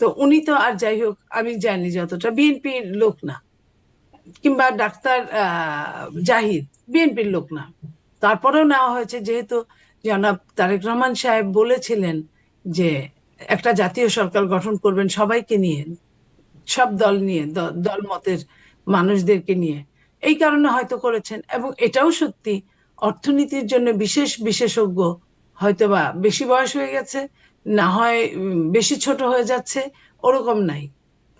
[SPEAKER 1] তো উনি তো, আর যাই হোক, আমি জানি যতটা বিএনপির লোক না, কিংবা ডাক্তার জাহিদ বিএনপির লোক না। তারপরেও নেওয়া হয়েছে যেহেতু জনাব তারেক রহমান সাহেব বলেছিলেন যে একটা জাতীয় সরকার গঠন করবেন সবাইকে নিয়ে, সব দল নিয়ে, দল মতের মানুষদেরকে নিয়ে। এই কারণে হয়তো করেছেন, এবং এটাও সত্যি অর্থনীতির জন্য বিশেষ বিশেষজ্ঞ হয়তোবা বেশি বয়স হয়ে গেছে, না হয় বেশি ছোট হয়ে যাচ্ছে, ওরকম নাই।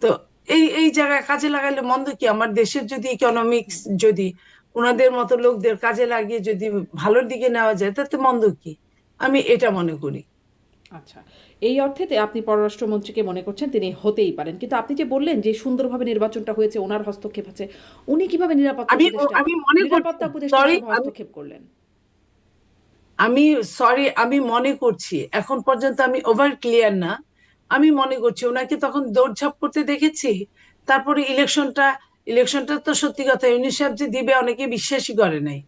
[SPEAKER 1] তো এই এই জায়গায় কাজে লাগাইলে মন্দ কি? আমার দেশের যদি ইকোনমিক্স যদি ওনাদের মতো লোকদের কাজে লাগিয়ে যদি ভালোর দিকে নেওয়া যায়, তাতে মন্দ কি? আমি এটা মনে করি।
[SPEAKER 2] আচ্ছা, এই অর্থে আপনি পররাষ্ট্রমন্ত্রীকে মনে করছেন তিনি হতেই পারেন, কিন্তু আপনি যে বললেন যে সুন্দরভাবে নির্বাচনটা হয়েছে, ওনার হস্তক্ষেপ আছে, উনি কিভাবে
[SPEAKER 1] আমি মনে করছি,
[SPEAKER 2] নিরাপত্তা উপদেষ্টা
[SPEAKER 1] সরি,
[SPEAKER 2] হিসেবে হস্তক্ষেপ করলেন?
[SPEAKER 1] আমি আমি মনে করছি, এখন পর্যন্ত আমি ওভার ক্লিয়ার না। আমি মনে করছি ওনাকে তখন দৌড়ঝাঁপ করতে দেখেছি, তারপরে ইলেকশনটা ইলেকশনটা তো সত্যি কথা ইউনূস সাহেব যে দিবে অনেকে বিশ্বাসই করে নাই।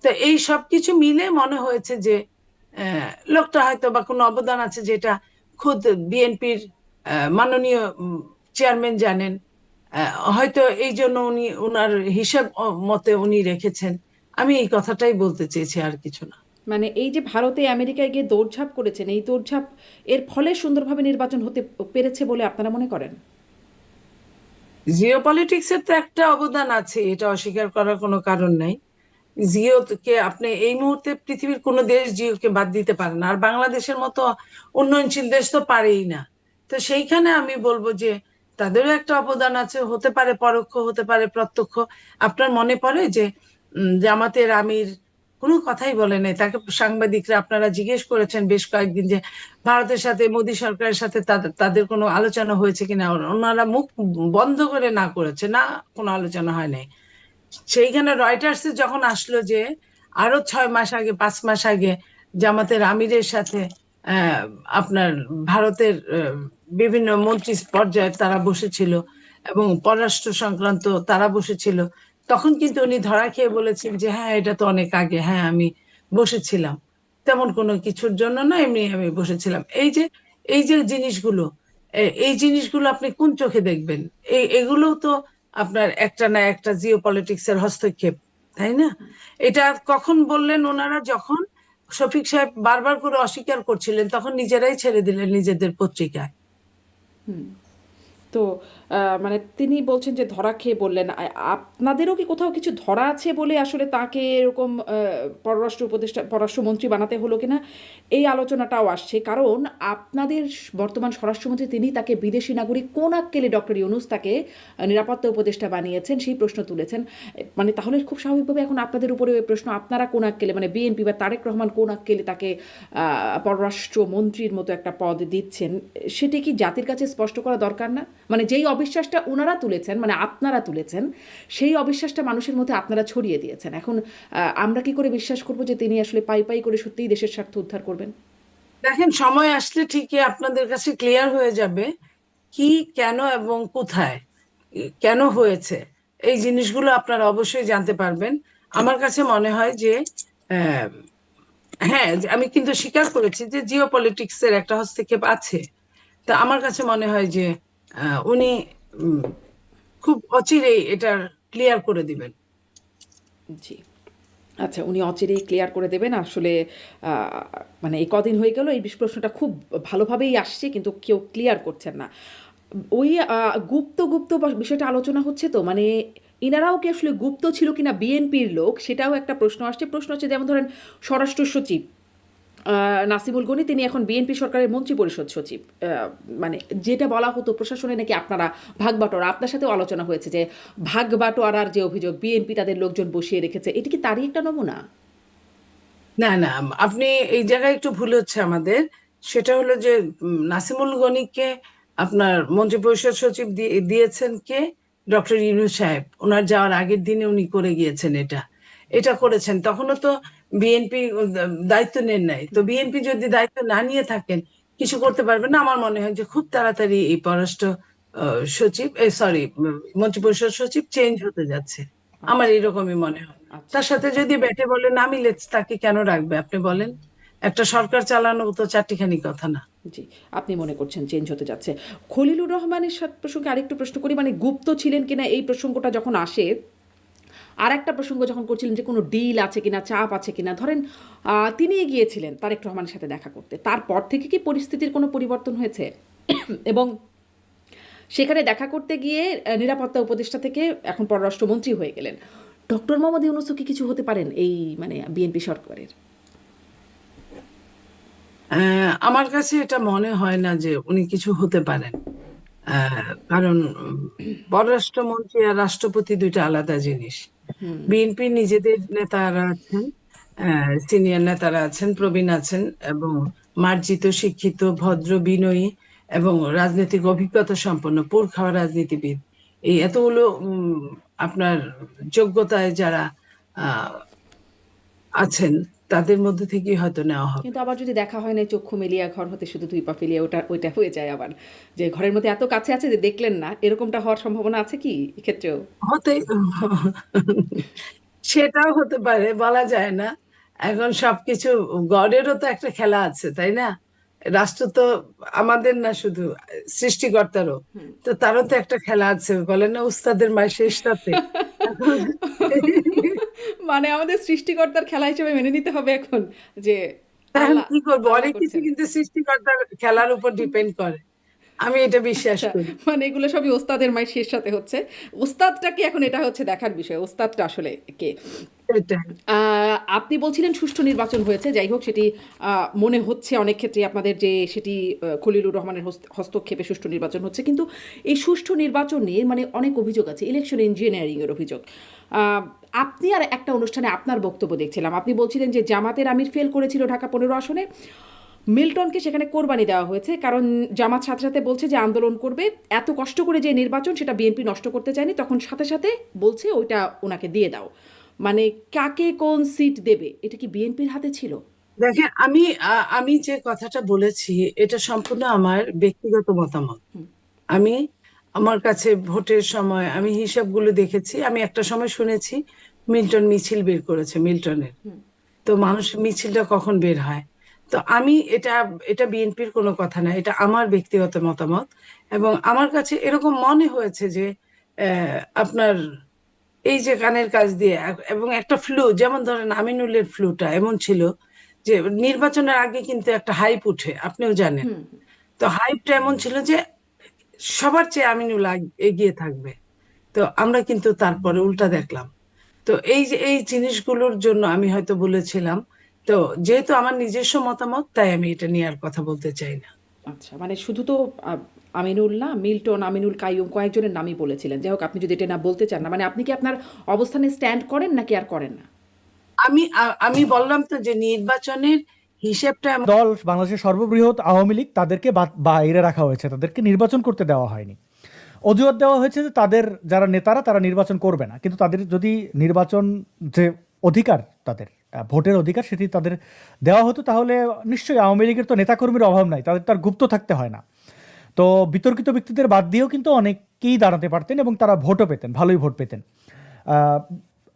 [SPEAKER 1] তো এই সবকিছু মিলে মনে হয়েছে যে লোকটা হয়তো বা কোনো অবদান আছে যেটা খুদ বিএনপির মাননীয় চেয়ারম্যান জানেন। হয়তো এই জন্য উনি ওনার হিসাব মতে উনি রেখেছেন। আমি এই কথাটাই বলতে চেয়েছি, আর কিছু না।
[SPEAKER 2] মানে এই যে ভারতে আমেরিকায় গিয়ে দৌড়ঝাঁপ করেছেন, এই দৌড়ঝাঁপ এর ফলে সুন্দরভাবে নির্বাচন হতে পেরেছে বলে আপনারা মনে করেন?
[SPEAKER 1] জিও পলিটিক্সের তো একটা অবদান আছে, এটা অস্বীকার করার কোনো কারণ নাই। জিওকে আপনি এই মুহূর্তে পৃথিবীর কোনো দেশ জিওকে বাদ দিতে পারে না, আর বাংলাদেশের মতো উন্নয়নশীল দেশ তো পারেই না। তো সেইখানে আমি বলবো যে তাদেরও একটা অবদান আছে, হতে পারে পরোক্ষ, হতে পারে প্রত্যক্ষ। আপনার মনে পড়ে যে জামাতের আমির কোনো কথাই বলে নাই, তাকে সাংবাদিকরা আপনারা জিজ্ঞেস করেছেন বেশ কয়েকদিন যে ভারতের সাথে মোদী সরকারের সাথে তাদের তাদের কোনো আলোচনা হয়েছে কিনা, ওনারা মুখ বন্ধ করে না করেছে, না কোনো আলোচনা হয় নাই। সেইখানে রয়টার্স যখন আসলো যে আরো 6 মাস আগে, 5 মাস আগে জামাতের আমিরের সাথে আহ, আপনার ভারতের বিভিন্ন মন্ত্রী পর্যায়ে তারা বসেছিল এবং পররাষ্ট্র সংক্রান্ত তারা বসেছিল, তখন কিন্তু উনি ধরা খেয়ে বলেছেন যে হ্যাঁ এটা তো অনেক আগে, হ্যাঁ আমি বসেছিলাম, তেমন কোনো কিছুর জন্য না, এমনি আমি বসেছিলাম। এই যে জিনিসগুলো, এই জিনিসগুলো আপনি কোন চোখে দেখবেন? এগুলো তো আপনার একটা না একটা জিও পলিটিক্স এর হস্তক্ষেপ, তাই না? এটা কখন বললেন ওনারা? যখন শফিক সাহেব বারবার করে অস্বীকার করছিলেন, তখন নিজেরাই ছেড়ে দিলেন নিজেদের পত্রিকায়।
[SPEAKER 2] তো মানে তিনি বলছেন যে ধরা খেয়ে বললেন, আপনাদেরও কি কোথাও কিছু ধরা আছে বলে আসলে তাকে এরকম পররাষ্ট্র উপদেষ্টা পররাষ্ট্রমন্ত্রী বানাতে হলো কিনা, এই আলোচনাটাও আসছে। কারণ আপনাদের বর্তমান স্বরাষ্ট্রমন্ত্রী তিনি তাকে বিদেশি নাগরিক কোন আক্কেলে ডক্টর ইউনূস তাকে নিরাপত্তা উপদেষ্টা বানিয়েছেন সেই প্রশ্ন তুলেছেন। মানে তাহলে খুব স্বাভাবিকভাবে এখন আপনাদের উপরে ওই প্রশ্ন, আপনারা কোন আক্কেলে, মানে বিএনপি বা তারেক রহমান কোন আক্কেলে তাকে পররাষ্ট্রমন্ত্রীর মতো একটা পদ দিচ্ছেন, সেটি কি জাতির কাছে স্পষ্ট করা দরকার না? মানে যেই অবিশ্বাসটা ওনারা তুলেছেন, মানে আপনারা তুলেছেন, সেই অবিশ্বাসটা মানুষের মধ্যে আপনারা ছড়িয়ে দিয়েছেন। এখন আমরা কি করে বিশ্বাস করবো যে তিনি আসলে পাই পাই করে সত্যিই দেশের স্বার্থ উদ্ধার করবেন?
[SPEAKER 1] দেখেন, সময় আসলে ঠিকই আপনাদের কাছে ক্লিয়ার হয়ে যাবে কি, কেন এবং কোথায় কেন হয়েছে। এই জিনিসগুলো আপনারা অবশ্যই জানতে পারবেন। আমার কাছে মনে হয় যে আহ, হ্যাঁ, আমি কিন্তু স্বীকার করেছি যে জিও পলিটিক্স এর একটা হস্তক্ষেপ আছে। তা আমার কাছে মনে হয় যে উনি উম, খুব অচিরেই এটার ক্লিয়ার করে দিবেন।
[SPEAKER 2] জি। আচ্ছা, উনি অচিরেই ক্লিয়ার করে দেবেন। আসলে আ মানে এই কদিন হয়ে গেল এই প্রশ্নটা খুব ভালোভাবেই আসছে কিন্তু কেউ ক্লিয়ার করছেন না। ওই গুপ্ত বিষয়টা আলোচনা হচ্ছে তো, মানে ইনারাও কি আসলে গুপ্ত ছিল কিনা বিএনপির লোক সেটাও একটা প্রশ্ন আসছে। প্রশ্ন হচ্ছে যেমন ধরেন স্বরাষ্ট্র সচিব নাসিমুল গনি তিনি এখন বিএনপি সরকারের মন্ত্রী পরিষদ সচিব। মানে যেটা বলা হতো প্রশাসনে নাকি আপনারা ভাগ বাটোয়ারা, আপনার সাথেও আলোচনা হয়েছে যে ভাগ বাটোয়ারার যে অভিযোগ বিএনপি তাদের লোকজন বসিয়ে রেখেছে, এটা কি তারই একটা নমুনা?
[SPEAKER 1] না, না, আপনি এই জায়গায় একটু ভুল হচ্ছে আমাদের। সেটা হলো যে নাসিমুল গনিকে আপনার মন্ত্রিপরিষদ সচিব দিয়েছেন কে? ডক্টর ইউনূস সাহেব। ওনার যাওয়ার আগের দিনে উনি করে গিয়েছেন এটা। এটা করেছেন, তখনও তো বিএনপি দায়িত্ব নেন নাই। তো বিএনপি যদি দায়িত্ব না নিয়ে থাকেন কিছু করতে পারবেন না। আমার মনে হয় যে খুব তাড়াতাড়ি এই পররাষ্ট্র সচিব, সরি, মন্ত্রিপরিষদ সচিব চেঞ্জ হতে যাচ্ছে। আমার
[SPEAKER 2] আচ্ছা,
[SPEAKER 1] এরকমই মনে হয়।
[SPEAKER 2] আচ্ছা।
[SPEAKER 1] তার সাথে যদি ব্যাটে বলে না মিলে তাকে কেন রাখবে আপনি বলেন? একটা সরকার চালানো তো চারটিখানি কথা না।
[SPEAKER 2] জি, আপনি মনে করছেন চেঞ্জ হতে যাচ্ছে। খলিলুর রহমানের প্রসঙ্গে আরেকটু প্রশ্ন করি, মানে গুপ্ত ছিলেন কিনা এই প্রসঙ্গটা যখন আসে, আর একটা প্রসঙ্গ যখন করছিলেন যে কোনো ডিল আছে কিনা, চাপ আছে কিনা, ধরেন তিনি গিয়েছিলেন তারেক রহমানের সাথে দেখা করতে, তারপর থেকে কি পরিস্থিতির কোনো পরিবর্তন হয়েছে? এবং সেখানে দেখা করতে গিয়ে নিরাপত্তা উপদেষ্টা থেকে এখন পররাষ্ট্রমন্ত্রী হয়ে গেলেন। ডক্টর মোহাম্মদ ইউনূসও কি কিছু হতে পারেন এই মানে বিএনপি সরকারের?
[SPEAKER 1] আমার কাছে এটা মনে হয় না যে উনি কিছু হতে পারেন। কারণ পররাষ্ট্রমন্ত্রী আর রাষ্ট্রপতি দুইটা আলাদা জিনিস। বিএনপি নিজেদের নেতারা আছেন, সিনিয়র নেতারা আছেন, প্রবীণ আছেন এবং মার্জিত, শিক্ষিত, ভদ্র, বিনয়ী এবং রাজনৈতিক অভিজ্ঞতা সম্পন্ন পোর খাওয়া রাজনীতিবিদ। এই এতগুলো আপনার যোগ্যতায় যারা আহ, আছেন, তাদের মধ্যে থেকেই হয়তো নেওয়া হবে।
[SPEAKER 2] কিন্তু আবার যদি দেখা হয় না, চক্ষু মেলিয়া ঘর হতে শুধু দুই পা ফেলিয়া, ওইটা হয়ে যায় আবার, যে ঘরের মধ্যে এত কাছে আছে যে দেখলেন না, এরকমটা হওয়ার সম্ভাবনা আছে কি এক্ষেত্রেও?
[SPEAKER 1] হতে সেটাও হতে পারে, বলা যায় না। এখন সবকিছু, গডেরও তো একটা খেলা আছে, তাই না? রাষ্ট্র তো আমাদের না, শুধু সৃষ্টিকর্তারও। তো তারও তো একটা খেলা আছে, বলে না উস্তাদের মায়ের শেষ রাতে। এখন
[SPEAKER 2] মানে আমাদের সৃষ্টিকর্তার খেলা হিসেবে মেনে নিতে হবে এখন, যে
[SPEAKER 1] এখন
[SPEAKER 2] আল্লাহ
[SPEAKER 1] কি করবো,
[SPEAKER 2] আল্লাহ
[SPEAKER 1] অনেক কিছু
[SPEAKER 2] করছেন।
[SPEAKER 1] কিন্তু সৃষ্টিকর্তার খেলার উপর ডিপেন্ড করে, আমি এটা বিশ্বাস
[SPEAKER 2] আচ্ছা,
[SPEAKER 1] করি।
[SPEAKER 2] মানে এগুলো সবই ওস্তাদের মায়ের শেষ সাথে হচ্ছে। ওস্তাদটা কি এখন, এটা হচ্ছে দেখার বিষয়, ওস্তাদটা আসলে কে।
[SPEAKER 1] এটাই।
[SPEAKER 2] আপনি বলছিলেন সুষ্ঠু নির্বাচন হয়েছে, যাই হোক সেটি মনে হচ্ছে অনেক ক্ষেত্রে আপনাদের যে সেটি খলিলুর রহমানের হস্তক্ষেপে সুষ্ঠু নির্বাচন হচ্ছে, কিন্তু এই সুষ্ঠু নির্বাচন নিয়ে মানে অনেক অভিযোগ আছে, ইলেকশন ইঞ্জিনিয়ারিংয়ের অভিযোগ। আহ, আপনি আর একটা অনুষ্ঠানে আপনার বক্তব্য দেখছিলাম, আপনি বলছিলেন যে জামাতের আমির ফেল করেছিল ঢাকা 15 আসনে, মিল্টনকে সেখানে কোরবানি দেওয়া হয়েছে, কারণ জামাত সাথে সাথে বলছে যে আন্দোলন করবে, এত কষ্ট করে যে নির্বাচন সেটা বিএনপি নষ্ট করতে চায়নি, তখন সাথে সাথে বলছে ওইটা ওনাকে দিয়ে দাও। মানে কাকে কোন সিট দেবে এটা কি বিএনপির হাতে ছিল?
[SPEAKER 1] দেখেন, আমি যে কথাটা বলেছি এটা সম্পূর্ণ আমার ব্যক্তিগত মতামত। আমি, আমার কাছে ভোটের সময় আমি হিসাবগুলো দেখেছি, আমি একটা সময় শুনেছি মিল্টন মিছিল বের করেছে, মিল্টনের। তো মানুষ মিছিলটা কখন বের হয়? তো আমি এটা, এটা বিএনপির কোনো কথা না, এটা আমার ব্যক্তিগত মতামত। এবং আমার কাছে এরকম মনে হয়েছে যে আপনার এই যে কানের কাজ দিয়ে এবং একটা ফ্লু, যেমন ধরেন আমিনুলের ফ্লুটা এমন ছিল যে নির্বাচনের আগে কিন্তু একটা হাইপ উঠে, আপনিও জানেন। তো হাইপটা এমন ছিল যে সবার চেয়ে আমিনুল এগিয়ে থাকবে। তো আমরা কিন্তু তারপরে উল্টা দেখলাম। তো এই যে এই জিনিসগুলোর জন্য আমি হয়তো বলেছিলাম। তো যেহেতু আমার নিজস্ব মতামত, তাই আমি এটা নিয়ে আর কথা বলতে চাই না।
[SPEAKER 2] আচ্ছা, মানে শুধু তো আমিনুল না, মিল্টন, আমিনুল কাইয়ুম কয়েকজনের নামই বলেছিলেন। যাই হোক, আপনি যদি এটা না বলতে চান না, মানে আপনি কি আপনার অবস্থানে স্ট্যান্ড করেন নাকি আর করেন না?
[SPEAKER 1] আমি বললাম তো যে নির্বাচনের হিসেবটা
[SPEAKER 3] দল বাংলাদেশের সর্ববৃহৎ আওয়ামী লীগ, তাদেরকে বাইরে রাখা হয়েছে, তাদেরকে নির্বাচন করতে দেওয়া হয়নি। অজুহাত দেওয়া হয়েছে যে তাদের যারা নেতারা তারা নির্বাচন করবে না, কিন্তু তাদের যদি নির্বাচন যে অধিকার, তাদের ভোটের অধিকার, সেটি তাদের দেওয়া হতো, তাহলে নিশ্চয়ই আওয়ামী লীগের তো নেতাকর্মীর অভাব নাই, তাদের তার গুপ্ত থাকতে হয় না। তো বিতর্কিত ব্যক্তিদের বাদ দিয়েও কিন্তু অনেকেই দাঁড়াতে পারতেন এবং তারা ভোটও পেতেন, ভালোই ভোট পেতেন। আহ,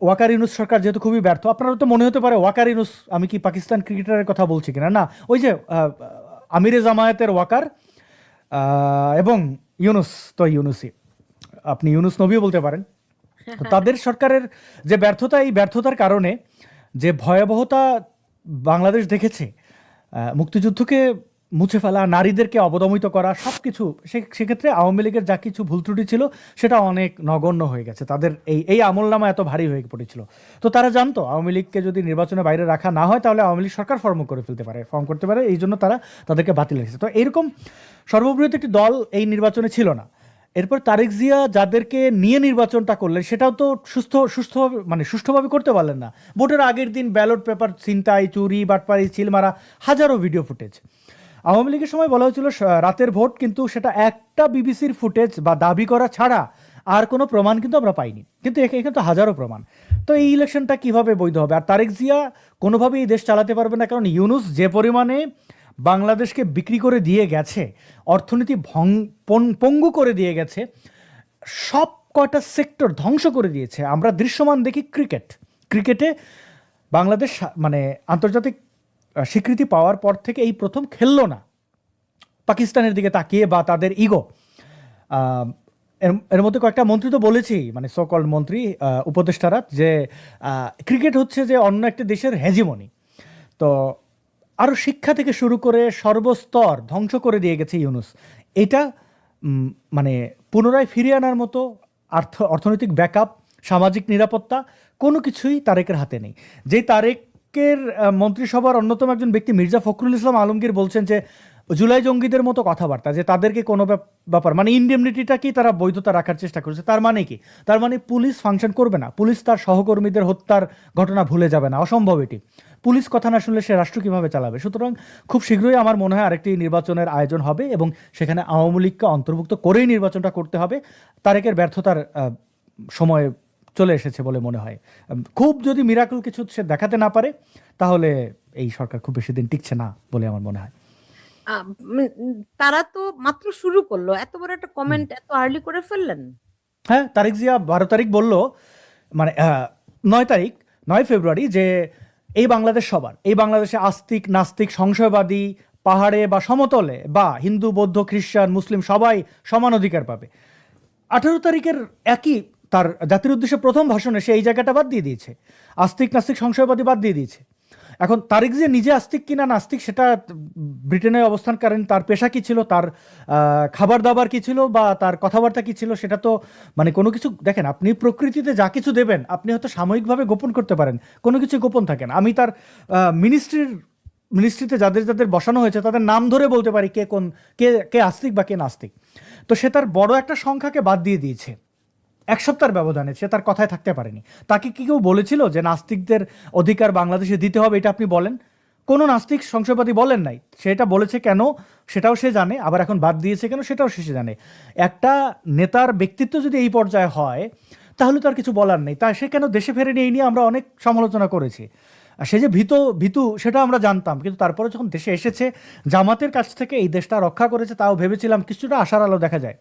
[SPEAKER 3] ওয়াকার ইউনুস সরকার যেহেতু খুবই ব্যর্থ, আপনারা তো মনে হতে পারে ওয়াকার ইউনুস, আমি কি পাকিস্তান ক্রিকেটারের কথা বলছি কিনা, না, ওই যে আমিরে জামায়াতের ওয়াকার এবং ইউনুস তো ইউনুসই, আপনি ইউনুস নবীও বলতে পারেন। তো তাদের সরকারের যে ব্যর্থতা, এই ব্যর্থতার কারণে যে ভয়াবহতা বাংলাদেশ দেখেছে, মুক্তিযুদ্ধকে মুছে ফেলা, নারীদেরকে অবদমিত করা, সব কিছু, সেক্ষেত্রে আওয়ামী লীগের যা কিছু ভুল ত্রুটি ছিল সেটা অনেক নগণ্য হয়ে গেছে, তাদের এই আমলনামা এত ভারী হয়ে পড়েছিল। তো তারা জানতো আওয়ামী লীগকে যদি নির্বাচনে বাইরে রাখা না হয় তাহলে আওয়ামী লীগ সরকার ফর্ম করতে পারে, এই জন্য তারা তাদেরকে বাতিল রেখেছে। তো এরকম সর্ববৃহৎ একটি দল এই নির্বাচনে ছিল না। এরপর তারেক জিয়া যাদেরকে নিয়ে নির্বাচনটা করলেন, সেটাও তো সুষ্ঠুভাবে করতে পারলেন না। ভোটের আগের দিন ব্যালট পেপার ছিনতাই, চুরি, বাটপাড়ি, সিলমারা, হাজারো ভিডিও ফুটেজ। আওয়ামী লীগের সময় বলা হয়েছিল রাতের ভোট, কিন্তু সেটা একটা বিবিসির ফুটেজ বা দাবি করা ছাড়া আর কোনো প্রমাণ কিন্তু আমরা পাইনি, কিন্তু এখানে তো হাজারো প্রমাণ। তো এই ইলেকশনটা কিভাবে বৈধ হবে? আর তারেক জিয়া কোনোভাবেই এই দেশ চালাতে পারবে না, কারণ ইউনুস যে পরিমাণে বাংলাদেশকে বিক্রি করে দিয়ে গেছে, অর্থনীতি পঙ্গু করে দিয়ে গেছে, সব কয়টা সেক্টর ধ্বংস করে দিয়েছে। আমরা দৃশ্যমান দেখি ক্রিকেটে বাংলাদেশ মানে আন্তর্জাতিক স্বীকৃতি পাওয়ার পর থেকে এই প্রথম খেললো না পাকিস্তানের দিকে তাকিয়ে বা তাদের ইগো। এর মধ্যে কয়েকটা মন্ত্রী তো বলেছেই, মানে সকল মন্ত্রী, উপদেষ্টারা, যে ক্রিকেট হচ্ছে যে অন্য একটা দেশের হেজিমনি। তো আরও শিক্ষা থেকে শুরু করে সর্বস্তর ধ্বংস করে দিয়ে গেছে ইউনুস। এটা মানে পুনরায় ফিরিয়ে আনার মতো অর্থনৈতিক ব্যাকআপ, সামাজিক নিরাপত্তা কোনো কিছুই তারেকের হাতে নেই। যে তারেকের মন্ত্রিসভার অন্যতম একজন ব্যক্তি মির্জা ফখরুল ইসলাম আলমগীর বলছেন যে জুলাই জঙ্গিদের মতো কথাবার্তা, যে তাদেরকে কোনো ব্যাপার মানে ইনডেমনিটিটাকেই তারা বৈধতা রাখার চেষ্টা করেছে। তার মানে কি? তার মানে পুলিশ ফাংশন করবে না, পুলিশ তার সহকর্মীদের হত্যার ঘটনা ভুলে যাবে না, অসম্ভব এটি। পুলিশ কথা না শুনলে সে রাষ্ট্র কিভাবে চালাবে? সুতরাং খুব শীঘ্রই আমার মনে হয় আরেকটি নির্বাচনের আয়োজন হবে এবং সেখানে আওয়ামী লীগকে অন্তর্ভুক্ত করেই নির্বাচনটা করতে হবে। তারেকের ব্যর্থতার সময় চলে এসেছে বলে মনে হয়। খুব যদি মিরাকল কিছু সে দেখাতে না পারে তাহলে এই সরকার খুব বেশি দিন টিকছে না বলে আমার মনে হয়।
[SPEAKER 4] তারা তো মাত্র শুরু করলো, এত বড় একটা কমেন্ট এত আর্লি করে ফেললেন।
[SPEAKER 3] হ্যাঁ, তারেক জিয়া 12 তারিখ বলল, মানে 9 তারিখ 9 ফেব্রুয়ারি, যে এই বাংলাদেশ সবার, এই বাংলাদেশে আস্তিক নাস্তিক সংশয়বাদী পাহাড়ে বা সমতলে বা হিন্দু বৌদ্ধ খ্রিস্টান মুসলিম সবাই সমান অধিকার পাবে। 18 তারিখের একই তার জাতির উদ্দেশ্যে প্রথম ভাষণে সে এই জায়গাটা বাদ দিয়ে দিয়েছে, আস্তিক নাস্তিক সংশয়বাদী বাদ দিয়ে দিয়েছে। এখন তারেক যে নিজে আস্তিক কিনা নাস্তিক সেটা ব্রিটেনে অবস্থানকালীন তার পেশা কি ছিল, তার খাবার দাবার কি ছিল, বা তার কথাবার্তা কি ছিল, সেটা তো মানে কোনো কিছু দেখেন, আপনি প্রকৃতিতে যা কিছু দেবেন আপনি হয়তো সাময়িকভাবে গোপন করতে পারেন, কোনো কিছু গোপন থাকে না। আমি তার মিনিস্ট্রিতে যাদের যাদের বসানো হয়েছে তাদের নাম ধরে বলতে পারি কে কোন কে আস্তিক বা কে নাস্তিক। তো সে তার বড় একটা সংখ্যাকে বাদ দিয়ে দিয়েছে এক সপ্তাহের ব্যবধানে, সে তার কথায় থাকতে পারেনি। তাকে কি কেউ বলেছিল যে নাস্তিকদের অধিকার বাংলাদেশে দিতে হবে, এটা আপনি বলেন? কোনো নাস্তিক সংশয়বাদী বলেন নাই। সেটা বলেছে কেন সেটাও সে জানে, আবার এখন বাদ দিয়েছে কেন সেটাও সে জানে। একটা নেতার ব্যক্তিত্ব যদি এই পর্যায়ে হয় তাহলে তো আর কিছু বলার নেই। তাই সে কেন দেশে ফেরেনি এই নিয়ে আমরা অনেক সমালোচনা করেছি। আর সে যে ভীতু সেটা আমরা জানতাম, কিন্তু তারপরে যখন দেশে এসেছে জামাতের কাছ থেকে এই দেশটা রক্ষা করেছে, তাও ভেবেছিলাম কিছুটা আশার আলো দেখা যায়।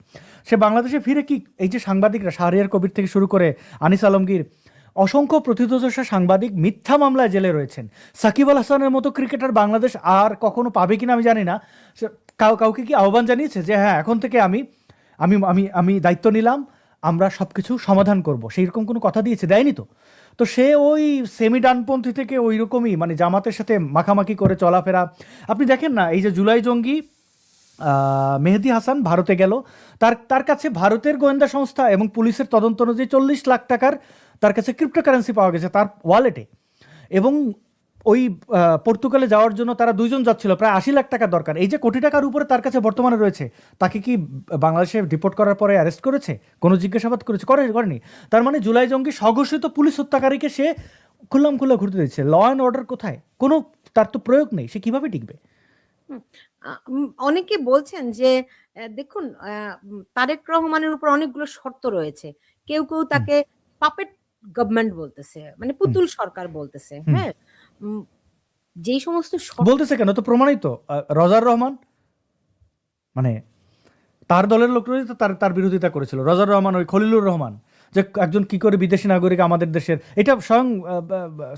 [SPEAKER 3] সে বাংলাদেশে ফিরে কি এই যে সাংবাদিকরা শাহরিয়ার কবির থেকে শুরু করে আনিস আলমগীর, অসংখ্য প্রথিতযশা সাংবাদিক মিথ্যা মামলায় জেলে রয়েছেন। সাকিব আল হাসানের মতো ক্রিকেটার বাংলাদেশ আর কখনো পাবে কিনা আমি জানি না। কাউকে কি আহ্বান জানিয়েছে যে হ্যাঁ এখন থেকে আমি আমি আমি আমি দায়িত্ব নিলাম, আমরা সব কিছু সমাধান করব, সেই রকম কোনো কথা দিয়েছে? দেয়নি তো। তো সে ওই সেমি ডানপন্থী থেকে ওই রকমই মানে জামাতের সাথে মাখামাখি করে চলাফেরা। আপনি দেখেন না, এই যে জুলাই জঙ্গি মেহেদি হাসান ভারতে গেল, তার কাছে ভারতের গোয়েন্দা সংস্থা এবং পুলিশের তদন্ত অনুযায়ী 40 লাখ টাকার তার কাছে ক্রিপ্টোকারেন্সি পাওয়া গেছে তার ওয়ালেটে। এবং ওই পর্তুগালে যাওয়ার জন্য তারা দুইজন যাচ্ছিল, প্রায় 80 লাখ টাকা দরকার। এই যে কোটি টাকার উপরে তার কাছে বর্তমানে রয়েছে, তাকে কি বাংলাদেশে ডিপোর্ট করার পরে অ্যারেস্ট করেছে, কোনো জিজ্ঞাসাবাদ করেনি? তার মানে জুলাই জঙ্গি স্বঘোষিত পুলিশ হত্যাকারীকে সে খুল্লাম খুল্লা ঘুরতে দিচ্ছে। ল অ্যান্ড অর্ডার কোথায়? কোনো তার তো প্রয়োগ নেই, সে কিভাবে টিকবে?
[SPEAKER 4] অনেকে বলছেন যে দেখুন তারেক রহমানের উপর অনেকগুলো শর্ত রয়েছে। কেউ তাকে পাপেট গভর্নমেন্ট বলতেছে, মানে পুতুল সরকার বলতেছে। হ্যাঁ, যেই সমস্ত
[SPEAKER 3] বলতেছে কেন, তো প্রমাণিত। রজার রহমান, মানে তার দলের লোক রয়েছে, তার বিরোধিতা করেছিল। রজার রহমান, ওই খলিলুর রহমান, যে একজন কি করে বিদেশি নাগরিক আমাদের দেশের, এটা স্বয়ং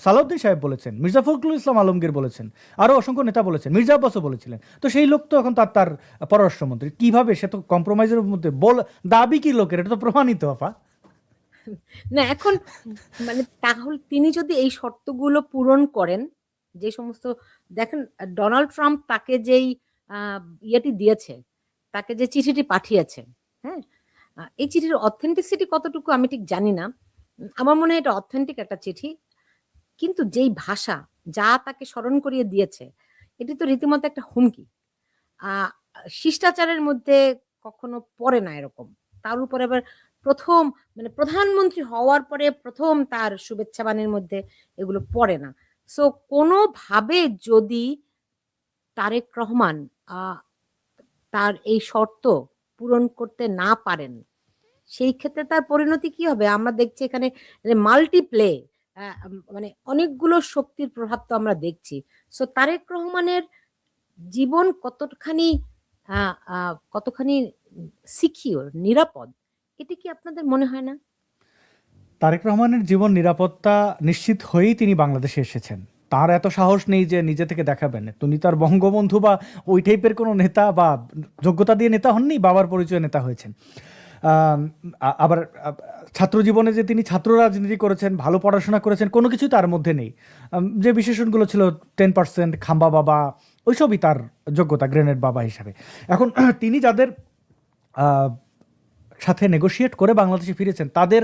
[SPEAKER 3] সালাউদ্দিন সাহেব বলেছেন, মির্জা ফখরুল ইসলাম আলমগীর বলেছেন, আরও অসংখ্য নেতা বলেছেন, মির্জা আব্বাসও বলেছিলেন। তো সেই লোক তো এখন তার পররাষ্ট্রমন্ত্রী। কিভাবে সে তো কম্প্রোমাইজের মধ্যে দাবি কি লোকের, এটা তো প্রমাণিত আপা।
[SPEAKER 4] না এখন মানে তাহলে তিনি যদি এই শর্তগুলো পূরণ করেন, যে সমস্ত দেখেন ডোনাল্ড ট্রাম্প তাকে যেই ইয়েটি দিয়েছে, তাকে যে চিঠিটি পাঠিয়েছে, হ্যাঁ, এই চিঠির অথেন্টিসিটি কতটুকু আমি ঠিক জানি না। আমার মনে হয় এটা অথেন্টিক একটা চিঠি, কিন্তু যেই ভাষা যা তাকে স্মরণ করিয়ে দিয়েছে এটি তো রীতিমতো একটা হুমকি। শিষ্টাচারের মধ্যে কখনো পড়ে না এরকম। তার উপরে আবার প্রথম মানে প্রধানমন্ত্রী হওয়ার পরে প্রথম তার শুভেচ্ছা বাণীর মধ্যে এগুলো পড়ে না। সো কোনোভাবে যদি তারেক রহমান তার এই শর্ত পূরণ করতে না পারেন, সেই ক্ষেত্রে তার পরিণতি কি হবে? আমরা দেখছি এখানে মাল্টিপ্লে, মানে অনেকগুলো শক্তির প্রভাব তো আমরা দেখছি। সো তারেক রহমানের জীবন কতখানি সিকিউর, নিরাপদ, এটা কি আপনাদের মনে হয় না?
[SPEAKER 3] তারেক রহমানের জীবন নিরাপত্তা নিশ্চিত হয়েই তিনি বাংলাদেশে এসেছেন। তার এত সাহস নেই যে নিজে থেকে দেখাবেন। তিনি তার বঙ্গবন্ধু বা ওই টাইপের কোনো নেতা বা যোগ্যতা দিয়ে নেতা হননি, বাবার পরিচয় নেতা হয়েছেন। আবার ছাত্র জীবনে যে তিনি ছাত্র রাজনীতি করেছেন, ভালো পড়াশোনা করেছেন, কোনো কিছুই তার মধ্যে নেই। যে বিশেষণগুলো ছিল 10% খাম্বা বাবা, ওইসবই তার যোগ্যতা, গ্রেনেড বাবা হিসাবে। এখন তিনি যাদের সাথে নেগোশিয়েট করে বাংলাদেশে ফিরেছেন তাদের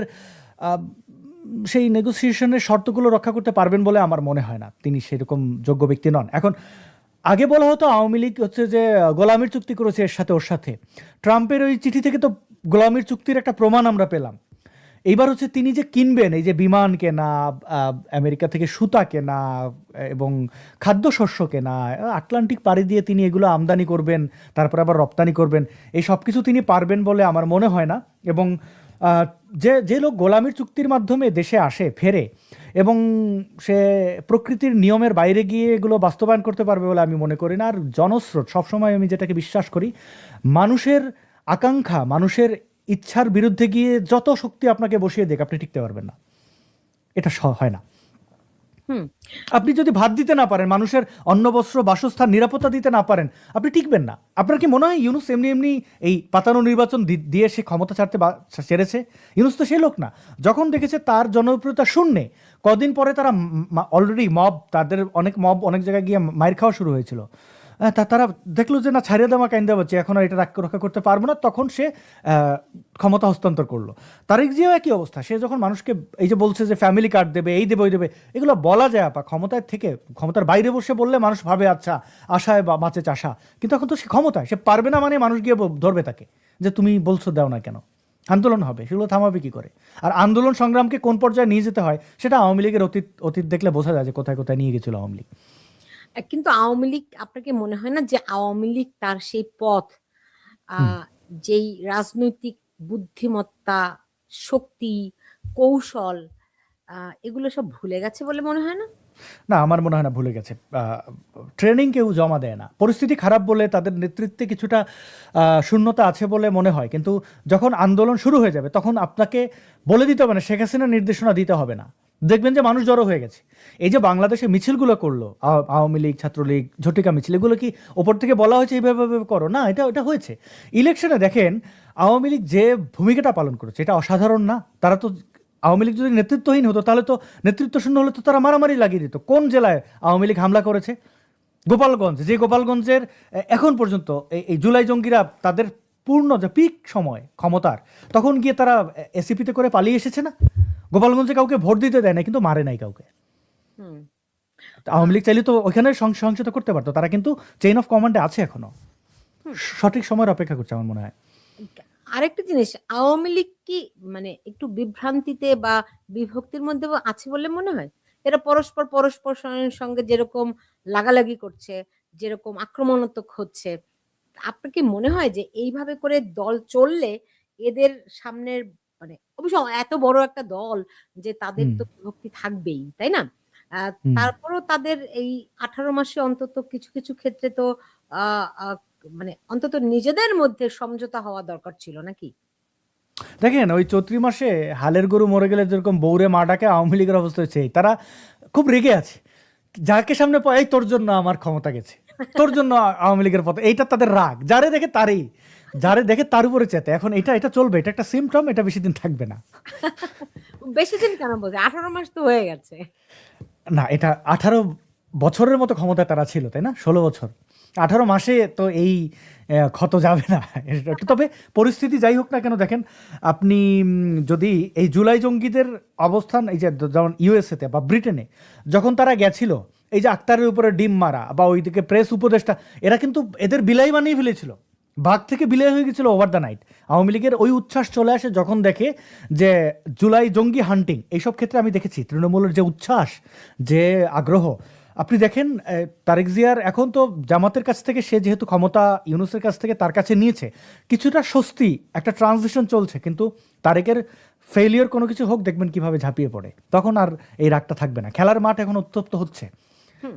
[SPEAKER 3] সেই নেগোসিয়েশনের শর্তগুলো রক্ষা করতে পারবেন বলে আমার মনে হয় না। তিনি সেরকম যোগ্য ব্যক্তি নন। এখন আগে বলা হতো আওয়ামী লীগ হচ্ছে যে গোলামির চুক্তি করেছে ওর সাথে। ট্রাম্পের ওই চিঠি থেকে তো গোলামির চুক্তির একটা প্রমাণ আমরা পেলাম। এইবার হচ্ছে তিনি যে কিনবেন, এই যে বিমান কেনা, আমেরিকা থেকে সুতা কেনা এবং খাদ্যশস্য কেনা, আটলান্টিক পাড়ি দিয়ে তিনি এগুলো আমদানি করবেন, তারপর আবার রপ্তানি করবেন, এই সব কিছু তিনি পারবেন বলে আমার মনে হয় না। এবং আহ, যে যে লোক গোলামির চুক্তির মাধ্যমে দেশে আসে ফেরে এবং সে প্রকৃতির নিয়মের বাইরে গিয়ে এগুলো বাস্তবায়ন করতে পারবে বলে আমি মনে করি না। আর জনস্রোত সবসময় আমি যেটাকে বিশ্বাস করি, মানুষের আকাঙ্ক্ষা, মানুষের ইচ্ছার বিরুদ্ধে গিয়ে যত শক্তি আপনাকে বসিয়ে দেখ, আপনি টিকতে পারবেন না। এটা হয় না।
[SPEAKER 4] হুম।
[SPEAKER 3] আপনি যদি ভাত দিতে না পারেন, মানুষের অন্ন বস্ত্র বাসস্থান নিরাপত্তা দিতে না পারেন, আপনি টিকবেন না। আপনার কি মনে হয় ইউনুস এমনি এমনি এই পাতানো নির্বাচন দিয়ে সে ক্ষমতা ছেড়েছে? ইউনুস তো সেই লোক না। যখন দেখেছে তার জনপ্রিয়তা শূন্যে, কদিন পরে তারা অলরেডি তাদের অনেক অনেক জায়গায় গিয়ে মাইর খাওয়া শুরু হয়েছিল। তারা দেখলো যে না, ছাড়িয়ে দেওয়া কাইন্দা বাচ্চা, এখন আর এটা রক্ষা করতে পারবো না, তখন সে ক্ষমতা হস্তান্তর করলো। তারেক জিয়াও একই অবস্থা। সে যখন মানুষকে এই যে বলছে যে ফ্যামিলি কার্ড দেবে, এই দেবে, ওই দেবে, এগুলো বলা যায় আপা ক্ষমতায় থেকে। ক্ষমতার বাইরে বসে বললে মানুষ ভাবে আচ্ছা আশায় বা মাছে চাষা, কিন্তু এখন তো সে ক্ষমতায়, সে পারবে না মানে মানুষ গিয়ে ধরবে তাকে যে তুমি বলছো দাও না কেন। আন্দোলন হবে, সেগুলো থামাবে কি করে? আর আন্দোলন সংগ্রামকে কোন পর্যায়ে নিয়ে যেতে হয় সেটা আওয়ামী লীগের অতীত দেখলে বোঝা যায় যে কোথায় কোথায় নিয়ে গেছিল আওয়ামী লীগ।
[SPEAKER 4] কিন্তু আওয়ামী লীগ, আপনাকে মনে হয় না যে আওয়ামী লীগ তার সেই পথ, যেই রাজনৈতিক বুদ্ধিমত্তা, শক্তি, কৌশল, এগুলো সব ভুলে গেছে বলে মনে হয় না?
[SPEAKER 3] না, আমার মনে হয় না ভুলে গেছে। ট্রেনিং কেউ জমা দেয় না। পরিস্থিতি খারাপ বলে তাদের নেতৃত্বে কিছুটা শূন্যতা আছে বলে মনে হয়, কিন্তু যখন আন্দোলন শুরু হয়ে যাবে তখন আপনাকে বলে দিতে হবে না, শেখ হাসিনার নির্দেশনা দিতে হবে না। দেখবেন যে মানুষ জড়ো হয়ে গেছে। এই যে বাংলাদেশে মিছিলগুলো করলো আওয়ামী লীগ, ছাত্রলীগ, ঝটিকা মিছিল, এগুলো কি ওপর থেকে বলা হয়েছে এইভাবে করো? না, এটা হয়েছে। ইলেকশনে দেখেন আওয়ামী লীগ যে ভূমিকাটা পালন করেছে এটা অসাধারণ না? তারা তো, আওয়ামী লীগ যদি নেতৃত্বহীন হতো তাহলে তো, নেতৃত্ব শূন্য হলে তো তারা মারামারি লাগিয়ে দিত। কোন জেলায় আওয়ামী লীগ হামলা করেছে? গোপালগঞ্জ। যে গোপালগঞ্জের এখন পর্যন্ত এই জুলাই জঙ্গিরা তাদের পূর্ণ যে পিক সময় ক্ষমতার, তখন গিয়ে তারা এসিপিতে করে পালিয়ে এসেছে না? গোপালগঞ্জে কাউকে ভোট দিতে দেয় না, কিন্তু মারে নাই কাউকে।
[SPEAKER 4] হুম।
[SPEAKER 3] আওয়ামী লীগ চাইলে তো ওইখানে সংসদ করতে পারতো। তারা কিন্তু চেইন অফ কমান্ডে আছে এখনো, সঠিক সময়ের অপেক্ষা করছে আমার মনে হয়।
[SPEAKER 4] আরেকটা জিনিস, আওয়ামী লীগ কি মানে একটু বিভ্রান্তিতে বা বিভক্তির মধ্যে আছে বলে মনে হয়? এরা পরস্পর সঙ্গে যেরকম লাগালাগি করছে, যেরকম আক্রমণাত্মক হচ্ছে, আপনার কি মনে হয় যে এইভাবে করে দল চললে এদের সামনের, মানে অবশ্য এত বড় একটা দল যে তাদের
[SPEAKER 3] হুম
[SPEAKER 4] তো বিভক্তি থাকবেই, তাই না?
[SPEAKER 3] হুম
[SPEAKER 4] তারপরও তাদের এই 18 মাসে অন্তত কিছু ক্ষেত্রে তো আ আ মানে অন্তত নিজেদের মধ্যে সমঝোতা হওয়া দরকার ছিল নাকি?
[SPEAKER 3] দেখেন, ওই চৈত্রি মাসে হালের গরু মরে গেলে যেরকম বৌরে মা ডাকে, আওয়ামী লীগের অবস্থা হচ্ছে তারা খুব রেগে আছে। যাকে সামনে পায়, এই তোর জন্য আমার ক্ষমতা গেছে, তোর জন্য আওয়ামী লীগের পথে, এইটা তাদের রাগ। যারে দেখে তার উপরে চেতে। এখন এটা চলবে, এটা একটা সিমটম, এটা বেশি দিন থাকবে না।
[SPEAKER 4] বেশি দিন কেন বলছে? 18 মাস তো হয়ে গেছে।
[SPEAKER 3] না, এটা 18 বছরের মতো ক্ষমতা তারা ছিল, তাই না? 16 বছর, 18 মাসে তো এই ক্ষত যাবে না। তবে পরিস্থিতি যাই হোক না কেন, দেখেন আপনি যদি এই জুলাই জঙ্গিদের অবস্থান, এই যে যেমন ইউএসএতে বা ব্রিটেনে যখন তারা গেছিল, এই যে আক্তারের উপরে ডিম মারা বা ওইদিকে প্রেস উপদেষ্টা, এরা কিন্তু এদের বিলাই বানিয়ে ফেলেছিল। বাঘ থেকে বিলাই হয়ে গেছিল ওভার দ্য নাইট। আওয়ামী লীগের ওই উচ্ছ্বাস চলে আসে যখন দেখে যে জুলাই জঙ্গি হান্টিং, এইসব ক্ষেত্রে আমি দেখেছি তৃণমূলের যে উচ্ছ্বাস, যে আগ্রহ। আপনি দেখেন তারেক জিয়ার এখন তো জামাতের কাছ থেকে, সে যেহেতু ক্ষমতা ইউনূসের কাছ থেকে তার কাছে নিয়েছে, কিছুটা স্বস্তি, একটা ট্রানজিশন চলছে। কিন্তু তারেকের ফেলিওর কোনো কিছু হোক, দেখবেন কিভাবে ঝাঁপিয়ে পড়ে, তখন আর এই রাগটা থাকবে না। খেলার মাঠ এখন উত্তপ্ত হচ্ছে,
[SPEAKER 4] হুম।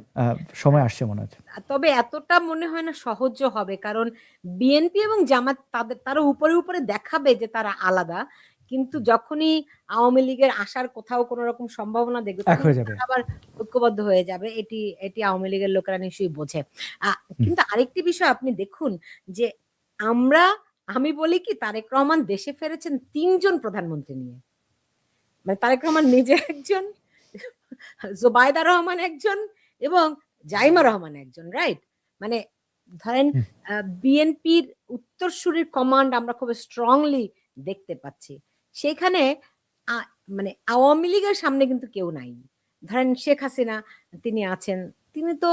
[SPEAKER 3] সময় আসছে মনে হচ্ছে।
[SPEAKER 4] তবে এতটা মনে হয় না সহজও হবে, কারণ বিএনপি এবং জামাত তারা উপরে দেখাবে যে তারা আলাদা, কিন্তু যখনই আওয়ামী লীগের আসার কোথাও কোনো রকম সম্ভাবনা দেখবে
[SPEAKER 3] এক হয়ে যাবে।
[SPEAKER 4] তারা আবার ঐক্যবদ্ধ হয়ে যাবে। এটি আওয়ামী লীগের লোকেরা নিশ্চয়ই বোঝে। কিন্তু আরেকটি বিষয় আপনি দেখুন যে আমি বলি কি, তারেক রহমান দেশে ফেরেছেন 3 জন প্রধানমন্ত্রী নিয়ে। মানে তারেক রহমান নিজে একজন, জোবায়দা রহমান একজন এবং জাইমা রহমান একজন, রাইট? মানে ধরেন
[SPEAKER 3] হুম।
[SPEAKER 4] বিএনপির উত্তরসূরির কমান্ড আমরা খুব স্ট্রংলি দেখতে পাচ্ছি। সেখানে মানে আওয়ামী লীগের সামনে কিন্তু কেউ নাই। ধরেন শেখ হাসিনা, তিনি আছেন, তিনি তো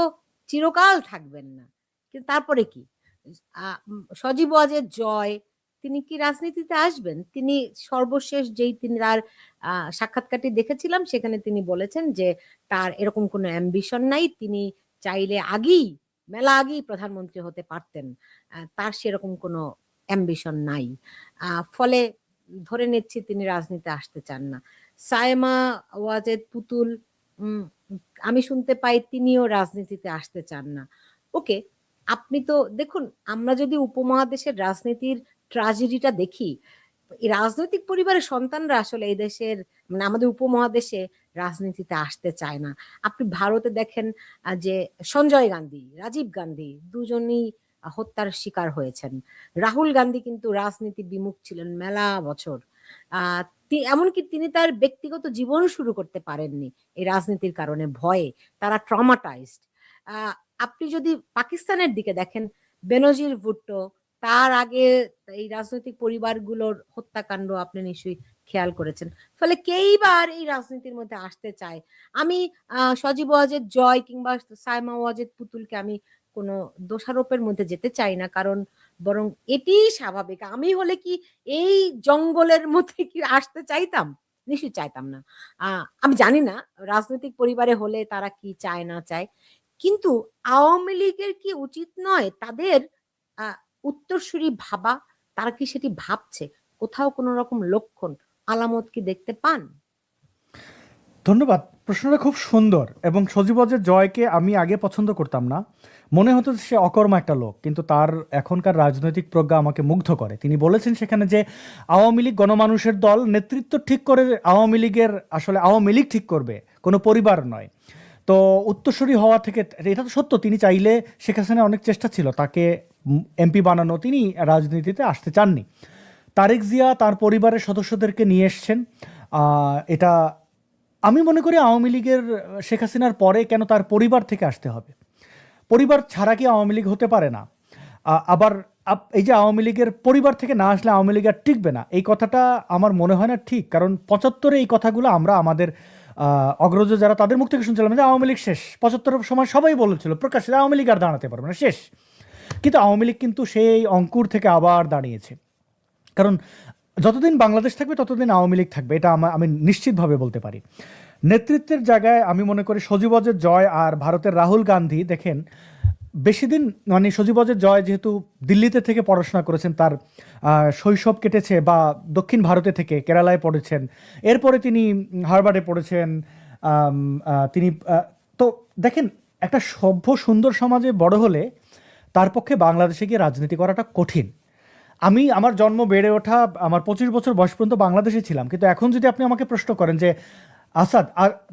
[SPEAKER 4] চিরকাল থাকবেন না। কিন্তু তারপরে কি? সজীব ওয়াজেদ জয়, তিনি কি রাজনীতিতে আসবেন? তিনি সর্বশেষ তিনি তার সাক্ষাৎকারটি দেখেছিলাম, সেখানে তিনি বলেছেন যে তার এরকম কোনো অ্যাম্বিশন নাই। তিনি চাইলে মেলা আগেই প্রধানমন্ত্রী হতে পারতেন। তার সেরকম কোনো অ্যাম্বিশন নাই। ফলে ধরে নিচ্ছি তিনি রাজনীতিতে আসতে চান না। সায়েমা ওয়াজেদ পুতুল, উম, আমি শুনতে পাই তিনিও রাজনীতিতে আসতে চান না। ওকে, আপনি তো দেখুন, আমরা যদি উপমহাদেশের রাজনীতির ট্রাজেডিটা দেখি, এই রাজনৈতিক পরিবারের সন্তানরা আসলে এই দেশের, মানে আমাদের উপমহাদেশে রাজনীতিতে আসতে চায় না। আপনি ভারতে দেখেন যে সঞ্জয় গান্ধী, রাজীব গান্ধী দুজনই হত্যার শিকার হয়েছেন। রাহুল গান্ধী কিন্তু রাজনীতি বিমুখ ছিলেন মেলা বছর। আহ এমনকি তিনি তার ব্যক্তিগত জীবন শুরু করতে পারেননি এই রাজনীতির কারণে, ভয়ে তারা ট্রমাটাইজড। আহ আপনি যদি পাকিস্তানের দিকে দেখেন, বেনজির ভুট্টো, তার আগে এই রাজনৈতিক পরিবারগুলোর হত্যাকাণ্ড আপনি নিশ্চয়ই খেয়াল করেছেন। ফলে কেইবার এই রাজনীতির মধ্যে আসতে চায়। আমি সজীব ওয়াজেদ জয় কিংবা সাইমা ওয়াজেদ পুতুলকে আমি কোনো দোষারোপের মধ্যে যেতে চাই না, কারণ বরং এটি স্বাভাবিক। আমি হলে কি এই জঙ্গলের মধ্যে কি আসতে চাইতাম? নিশ্চয়ই চাইতাম না। আমি জানি না রাজনৈতিক পরিবারে হলে তারা কি চায় না চায়, কিন্তু আওয়ামী লীগের কি উচিত নয় তাদের আহ উত্তরসূরি ভাবা? তারা কি সেটি ভাবছে? কোথাও কোনো রকম লক্ষণ আলামত কি দেখতে পান?
[SPEAKER 3] ধন্যবাদ, প্রশ্নটা খুব সুন্দর। এবং সজীব ওয়াজেদ জয়কে আমি আগে পছন্দ করতাম না, মনে হতো যে সে অকর্মা একটা লোক, কিন্তু তার এখনকার রাজনৈতিক প্রজ্ঞা আমাকে মুগ্ধ করে। তিনি বলেছেন সেখানে যে আওয়ামী লীগ গণমানুষের দল, নেতৃত্ব ঠিক করে আওয়ামী লীগের, আসলে আওয়ামী লীগ ঠিক করবে, কোনো পরিবার নয়। তো উত্তরসূরি হওয়া থেকে, এটা তো সত্য, তিনি চাইলে, শেখ হাসিনার অনেক চেষ্টা ছিল তাকে এমপি বানানো, তিনি রাজনীতিতে আসতে চাননি। তারেক জিয়া তার পরিবারের সদস্যদেরকে নিয়ে এসছেন। এটা আমি মনে করি আওয়ামী লীগের, শেখ হাসিনার পরে কেন তার পরিবার থেকে আসতে হবে? পরিবার ছাড়া কি আওয়ামী লীগ হতে পারে না? আবার এই যে আওয়ামী লীগের পরিবার থেকে না আসলে আওয়ামী লীগ আর টিকবে না, এই কথাটা আমার মনে হয় না ঠিক। কারণ 75-এ এই কথাগুলো আমরা আমাদের অগ্রজ যারা, তাদের মুখ থেকে শুনছিলাম যে আওয়ামী লীগ শেষ। 75-এর সময় সবাই বলেছিল প্রকাশ্যে আওয়ামী লীগ আর দাঁড়াতে পারবে না, শেষ। কিন্তু আওয়ামী লীগ কিন্তু সেই অঙ্কুর থেকে আবার দাঁড়িয়েছে। কারণ যতদিন বাংলাদেশ থাকবে ততদিন আওয়ামী লীগ থাকবে, এটা আমি নিশ্চিতভাবে বলতে পারি। নেতৃত্বের জায়গায় আমি মনে করি সজীব ওয়াজেদ জয় আর ভারতের রাহুল গান্ধী, দেখেন বেশি দিন, মানে সজীব ওয়াজেদ জয় যেহেতু দিল্লিতে থেকে পড়াশোনা করেছেন, তার শৈশব কেটেছে বা দক্ষিণ ভারতে থেকে কেরালায় পড়েছেন, এরপরে তিনি হার্ভার্ডে পড়েছেন। তিনি তো দেখেন, একটা সভ্য সুন্দর সমাজে বড় হলে তার পক্ষে বাংলাদেশে গিয়ে রাজনীতি করাটা কঠিন। আমার জন্ম বেড়ে ওঠা, আমার 25 বছর বয়স পর্যন্ত বাংলাদেশে ছিলাম, কিন্তু এখন যদি আপনি আমাকে প্রশ্ন করেন যে আসাদ,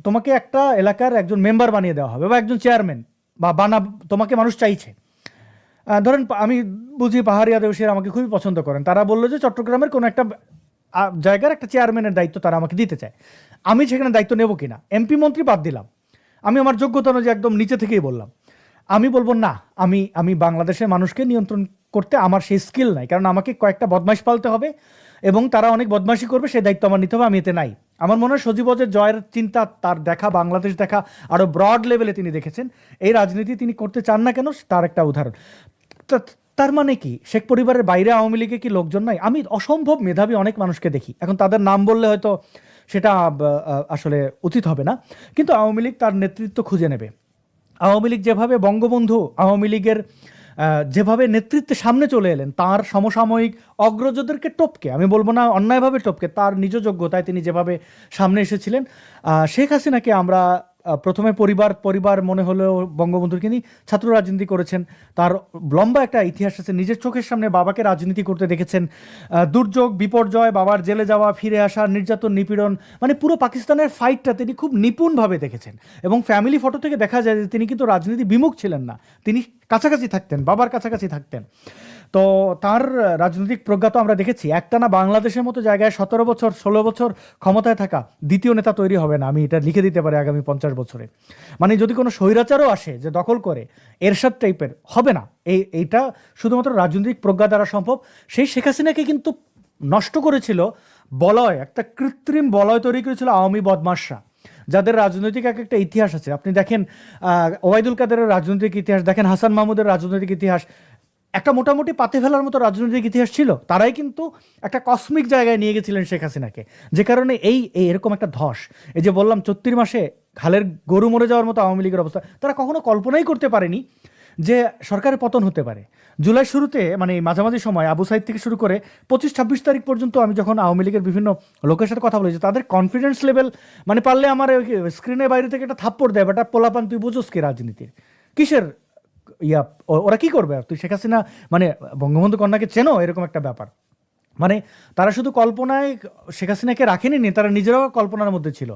[SPEAKER 3] তোমাকে একটা এলাকার একজন মেম্বার বানিয়ে দেওয়া হবে বা একজন চেয়ারম্যান বা তোমাকে মানুষ চাইছে, ধরেন আমি বুঝি পাহাড়ি আদিবাসীরা আমাকে খুবই পছন্দ করেন, তারা বললো যে চট্টগ্রামের কোনো একটা জায়গার একটা চেয়ারম্যানের দায়িত্ব তারা আমাকে দিতে চায়, আমি সেখানে দায়িত্ব নেব কিনা? এমপি মন্ত্রী বাদ দিলাম, আমি আমার যোগ্যতা অনুযায়ী একদম নিচে থেকেই বললাম, আমি বলবো না, আমি বাংলাদেশের মানুষকে নিয়ন্ত্রণ করতে আমার সেই স্কিল নাই, কারণ আমাকে কয়েকটা বদমাইশ পালতে হবে এবং তারা অনেক বদমাইশি করবে, সেই দায়িত্ব আমার নিতে হবে, আমি এতে নাই। আমার মনে হয় সজীব ওয়াজেদ জয়ের চিন্তা, তার দেখা, বাংলাদেশ দেখা আরও ব্রড লেভেলে তিনি দেখেছেন, এই রাজনীতি তিনি করতে চান না কেন তার একটা উদাহরণ। তার মানে কি শেখ পরিবারের বাইরে আওয়ামী লীগে কি লোকজন নাই? আমি অসম্ভব মেধাবী অনেক মানুষকে দেখি, এখন তাদের নাম বললে হয়তো সেটা আসলে উচিত হবে না, কিন্তু আওয়ামী লীগ তার নেতৃত্ব খুঁজে নেবে। আওয়ামী লীগ যেভাবে বঙ্গবন্ধু আওয়ামী লীগের যেভাবে নেতৃত্বে সামনে চলে এলেন, তার সমসাময়িক অগ্রজদেরকে টপকে, আমি বলবো না অন্যায়ভাবে টপকে, তার নিজ যোগ্যতায় তিনি যেভাবে সামনে এসেছিলেন। শেখ হাসিনাকে আমরা প্রথমে পরিবার মনে হলেও বঙ্গবন্ধুর তিনি ছাত্র রাজনীতি করেছেন, তার লম্বা একটা ইতিহাস আছে, নিজের চোখের সামনে বাবাকে রাজনীতি করতে দেখেছেন, দুর্যোগ বিপর্যয়, বাবার জেলে যাওয়া, ফিরে আসা, নির্যাতন নিপীড়ন, মানে পুরো পাকিস্তানের ফাইটটা তিনি খুব নিপুণভাবে দেখেছেন। এবং ফ্যামিলি ফটো থেকে দেখা যায় যে তিনি কিন্তু রাজনীতি বিমুখ ছিলেন না, তিনি কাছাকাছি থাকতেন, বাবার কাছাকাছি থাকতেন। তো তার রাজনৈতিক প্রজ্ঞা তো আমরা দেখেছি। একটানা বাংলাদেশের মতো জায়গায় 17 বছর 16 বছর ক্ষমতায় থাকা দ্বিতীয় নেতা তৈরি হবে না, আমি এটা লিখে দিতে পারি আগামী 50 বছরে। মানে যদি কোনো স্বৈরাচারও আসে যে দখল করে, এরশাদ টাইপের হবে না, এইটা শুধুমাত্র রাজনৈতিক প্রজ্ঞা দ্বারা সম্ভব। সেই শেখ হাসিনাকে কিন্তু নষ্ট করেছিল বলয়, একটা কৃত্রিম বলয় তৈরি করেছিল আওয়ামী বদমাশরা, যাদের রাজনৈতিক একটা ইতিহাস আছে। আপনি দেখেন ওবায়দুল কাদেরের রাজনৈতিক ইতিহাস, দেখেন হাসান মাহমুদের রাজনৈতিক ইতিহাস, একটা মোটামুটি পাতে ফেলার মতো রাজনৈতিক ইতিহাস ছিল। তারাই কিন্তু একটা কসমিক জায়গায় নিয়ে গেছিলেন শেখ হাসিনাকে, যে কারণে এই এরকম একটা ধস, এই যে বললাম 34 মাসে হালের গরু মরে যাওয়ার মতো আওয়ামী লীগের অবস্থা, তারা কখনো কল্পনাই করতে পারেনি যে সরকারের পতন হতে পারে। জুলাই শুরুতে মানে এই মাঝামাঝি সময় আবু সাইদ থেকে শুরু করে 25-26 তারিখ পর্যন্ত আমি যখন আওয়ামী লীগের বিভিন্ন লোকের সাথে কথা বলেছি, তাদের কনফিডেন্স লেভেল মানে পারলে আমার স্ক্রিনের বাইরে থেকে একটা থাপ্পড় দেয়, বেটা পোলাপান তুই বুঝোস কি রাজনীতির কিসের ওরা কি করবে, তুই শেখ হাসিনা মানে বঙ্গবন্ধু কন্যাকে চেনো, এরকম একটা ব্যাপার। মানে তারা শুধু কল্পনায় শেখ হাসিনাকে রাখেনি, তারা নিজেরাও কল্পনার মধ্যে ছিল।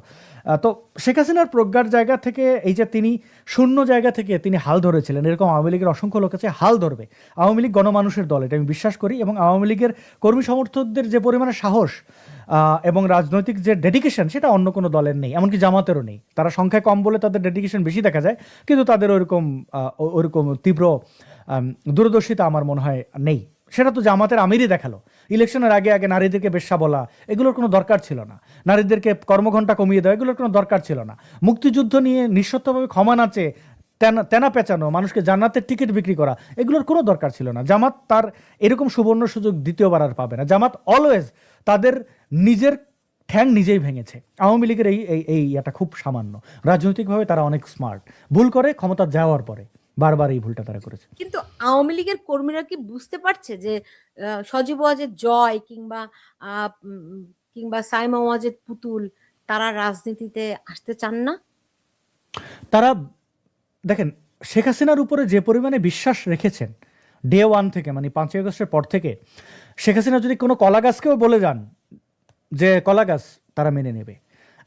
[SPEAKER 3] তো শেখ হাসিনার প্রজ্ঞার জায়গা থেকে এই যে তিনি শূন্য জায়গা থেকে তিনি হাল ধরেছিলেন, এরকম আওয়ামী লীগের অসংখ্য লোক আছে হাল ধরবে। আওয়ামী লীগ গণমানুষের দল, এটা আমি বিশ্বাস করি, এবং আওয়ামী লীগের কর্মী সমর্থকদের যে পরিমাণে সাহস এবং রাজনৈতিক যে ডেডিকেশন সেটা অন্য কোনো দলের নেই, এমনকি জামাতেরও নেই। তারা সংখ্যায় কম বলে তাদের ডেডিকেশন বেশি দেখা যায়, কিন্তু তাদের ওইরকম তীব্র দূরদর্শিতা আমার মনে হয় নেই। সেটা তো জামাতের আমিরই দেখালো। ইলেকশনের আগে আগে নারীদেরকে বেশ্যা বলা, এগুলোর কোনো দরকার ছিল না। নারীদেরকে কর্মঘণ্টা কমিয়ে দেওয়া, এগুলোর কোনো দরকার ছিল না। মুক্তিযুদ্ধ নিয়ে নিঃশর্তভাবে ক্ষমা নাচে তেনা পেঁচানো, মানুষকে জান্নাতের টিকিট বিক্রি করা, এগুলোর কোনো দরকার ছিল না। জামাত তার এরকম সুবর্ণ সুযোগ দ্বিতীয়বার আর পাবে না। জামাত অলওয়েজ তাদের নিজের ঠ্যাং নিজেই ভেঙেছে। আওয়ামী লীগের এই এটা খুব সামান্য। রাজনৈতিকভাবে তারা অনেক স্মার্ট, ভুল করে ক্ষমতা যাওয়ার পরে বারবার এই ভুলটা তারা করেছে।
[SPEAKER 4] কিন্তু আওয়ামী লীগের কর্মীরা কি বুঝতে পারছে যে সজীব ওয়াজেদ জয় কিংবা সাইমা ওয়াজেদ পুতুল তারা রাজনীতিতে আসতে চান না?
[SPEAKER 3] তারা দেখেন, শেখ হাসিনার উপরে যে পরিমাণে বিশ্বাস রেখেছেন ডে ওয়ান থেকে, মানে 5ই আগস্টের পর থেকে, শেখ হাসিনা যদি কোনো কলা গাছকেও বলে যান যে কলা গাছ, তারা মেনে নেবে।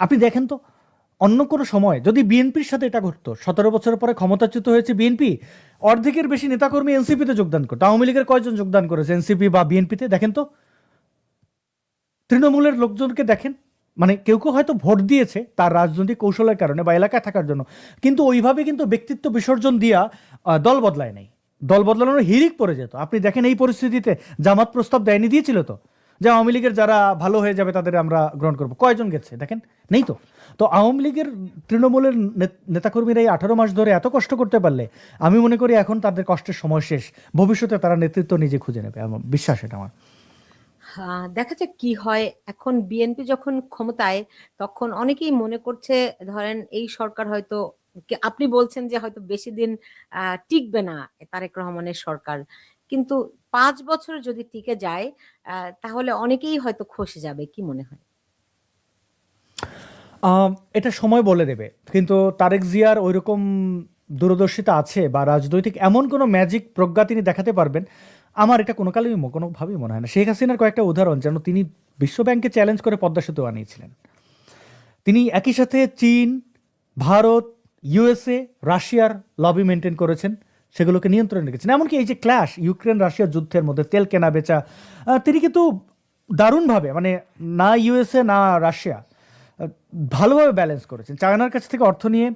[SPEAKER 3] আপনি দেখেন তো, অন্য কোনো সময় যদি বিএনপির সাথে এটা ঘটতো, 17 বছরের পরে ক্ষমতাচ্যুত হয়েছে বিএনপি, অর্ধেকের বেশি নেতাকর্মী এনসিপিতে যোগদান করতো। আওয়ামী লীগের কয়জন যোগদান করেছে এনসিপি বা বিএনপিতে দেখেন তো? তৃণমূলের লোকজনকে দেখেন, মানে কেউ কেউ হয়তো ভোট দিয়েছে তার রাজনৈতিক কৌশলের কারণে বা এলাকায় থাকার জন্য, কিন্তু ওইভাবে কিন্তু ব্যক্তিত্ব বিসর্জন দিয়া দল বদলায় নাই। দল বদলানোর হিড়িক পড়ে যেত। আপনি দেখেন এই পরিস্থিতিতে জামাত প্রস্তাব দেয়নি, দিয়েছিল তো যে আওয়ামী লীগের যারা ভালো হয়ে যাবে তাদের আমরা গ্রহণ করবো। কয়জন গেছে দেখেন? নেই তো। তো আওয়ামী লীগের তৃণমূলের নেতাকর্মীরা এই 18 মাস ধরে এত কষ্ট করতে পারলে আমি মনে করি এখন তাদের কষ্টের সময় শেষ। ভবিষ্যতে তারা নেতৃত্ব নিজে খুঁজে নেবে, আমার বিশ্বাস এটা আমার।
[SPEAKER 4] দেখা যাক কি হয়। এখন বিএনপি যখন ক্ষমতায়, তখন অনেকেই মনে করছে ধরেন এই সরকার হয়তো আপনি বলছেন যে হয়তো বেশি দিন টিকবে না তারেক রহমানের সরকার, কিন্তু 5 বছর যদি টিকে যায় তাহলে অনেকেই হয়তো খসে যাবে। কি মনে হয়?
[SPEAKER 3] এটা সময় বলে দেবে, কিন্তু তারেক জিয়ার ওইরকম দূরদর্শিতা আছে বা রাজনৈতিক এমন কোনো ম্যাজিক প্রজ্ঞা তিনি দেখাতে পারবেন, আমার এটা কোনোভাবেই মনে হয় না। শেখ হাসিনার কয়েকটা উদাহরণ, যেন তিনি বিশ্বব্যাংকে চ্যালেঞ্জ করে পদ্মা সেতু আনিয়েছিলেন। তিনি একই সাথে চীন, ভারত, ইউএসএ, রাশিয়ার লবি মেনটেন করেছেন, সেগুলোকে নিয়ন্ত্রণে রেখেছেন। এমনকি এই যে ক্ল্যাশ, ইউক্রেন রাশিয়া যুদ্ধের মধ্যে তেল কেনা বেচা, তিনি কিন্তু দারুণভাবে, মানে না ইউএসএ না রাশিয়া, ভালোভাবে ব্যালেন্স করেছেন। চায়নার কাছ থেকে অর্থ নিয়ে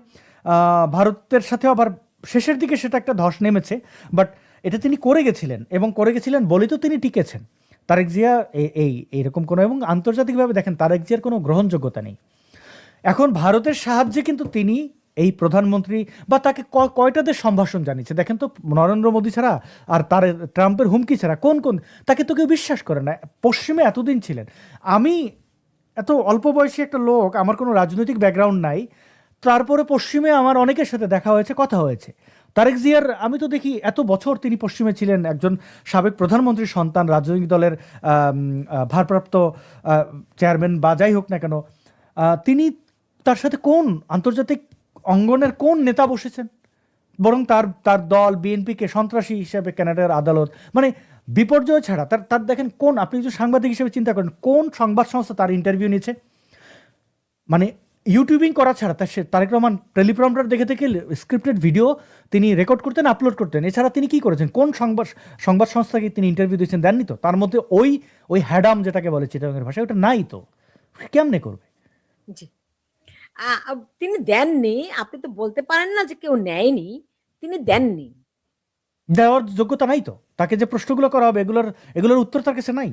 [SPEAKER 3] ভারতের সাথে আবার শেষের দিকে সেটা একটা ধস নেমেছে, বাট এটা তিনি করে গেছিলেন, এবং করে গেছিলেন বলেই তো তিনি টিকেছেন। তারেক জিয়া এইরকম কোনো, এবং আন্তর্জাতিকভাবে দেখেন তারেক জিয়ার কোনো গ্রহণযোগ্যতা নেই। এখন ভারতের সাহায্যে কিন্তু তিনি এই প্রধানমন্ত্রী বা তাকে কয়টা দেশ সম্ভাষণ জানিয়েছে দেখেন তো, নরেন্দ্র মোদী ছাড়া আর তার ট্রাম্পের হুমকি ছাড়া কোন তাকে তো কেউ বিশ্বাস করে না। পশ্চিমে এতদিন ছিলেন, আমি এত অল্প বয়সী একটা লোক, আমার কোনো রাজনৈতিক ব্যাকগ্রাউন্ড নাই, তারপরে পশ্চিমে আমার অনেকের সাথে দেখা হয়েছে, কথা হয়েছে। তারেক জিয়ার আমি তো দেখি এত বছর তিনি পশ্চিমে ছিলেন, একজন সাবেক প্রধানমন্ত্রীর সন্তান, রাজনৈতিক দলের ভারপ্রাপ্ত চেয়ারম্যান বা যাই হোক না কেন, তিনি তার সাথে কোন আন্তর্জাতিক অঙ্গনের কোন নেতা বসেছেন? বরং তার দল বিএনপিকে সন্ত্রাসী হিসেবে কানাডার আদালত, মানে বিপর্যয় ছাড়া তার দেখেন কোন, আপনি যদি সাংবাদিক হিসেবে চিন্তা করেন, কোন সংবাদ সংস্থা তার ইন্টারভিউ নিয়েছে? মানে ইউটিউবিং করা ছাড়া তারেক রহমান টেলিপ্রম্পটার দেখে থেকে স্ক্রিপ্টেড ভিডিও তিনি রেকর্ড করতেন, আপলোড করতেন। এছাড়া তিনি কি করেছেন? কোন সংবাদ সংস্থাকে তিনি ইন্টারভিউ দিয়েছেন? দেননি তো। তার মধ্যে ওই হ্যাডাম যেটাকে বলে চিটাগাংয়ের ভাষায়, ওটা নাই তো, কেমনে করবে?
[SPEAKER 4] জি, তিনি দেননি। আপনি তো বলতে পারেন না যে কেউ নেয়নি, তিনি দেননি।
[SPEAKER 3] দেওয়ার যোগ্যতা নাই তো। তাকে যে প্রশ্নগুলো করা হবে এগুলোর উত্তর তার কাছে নাই।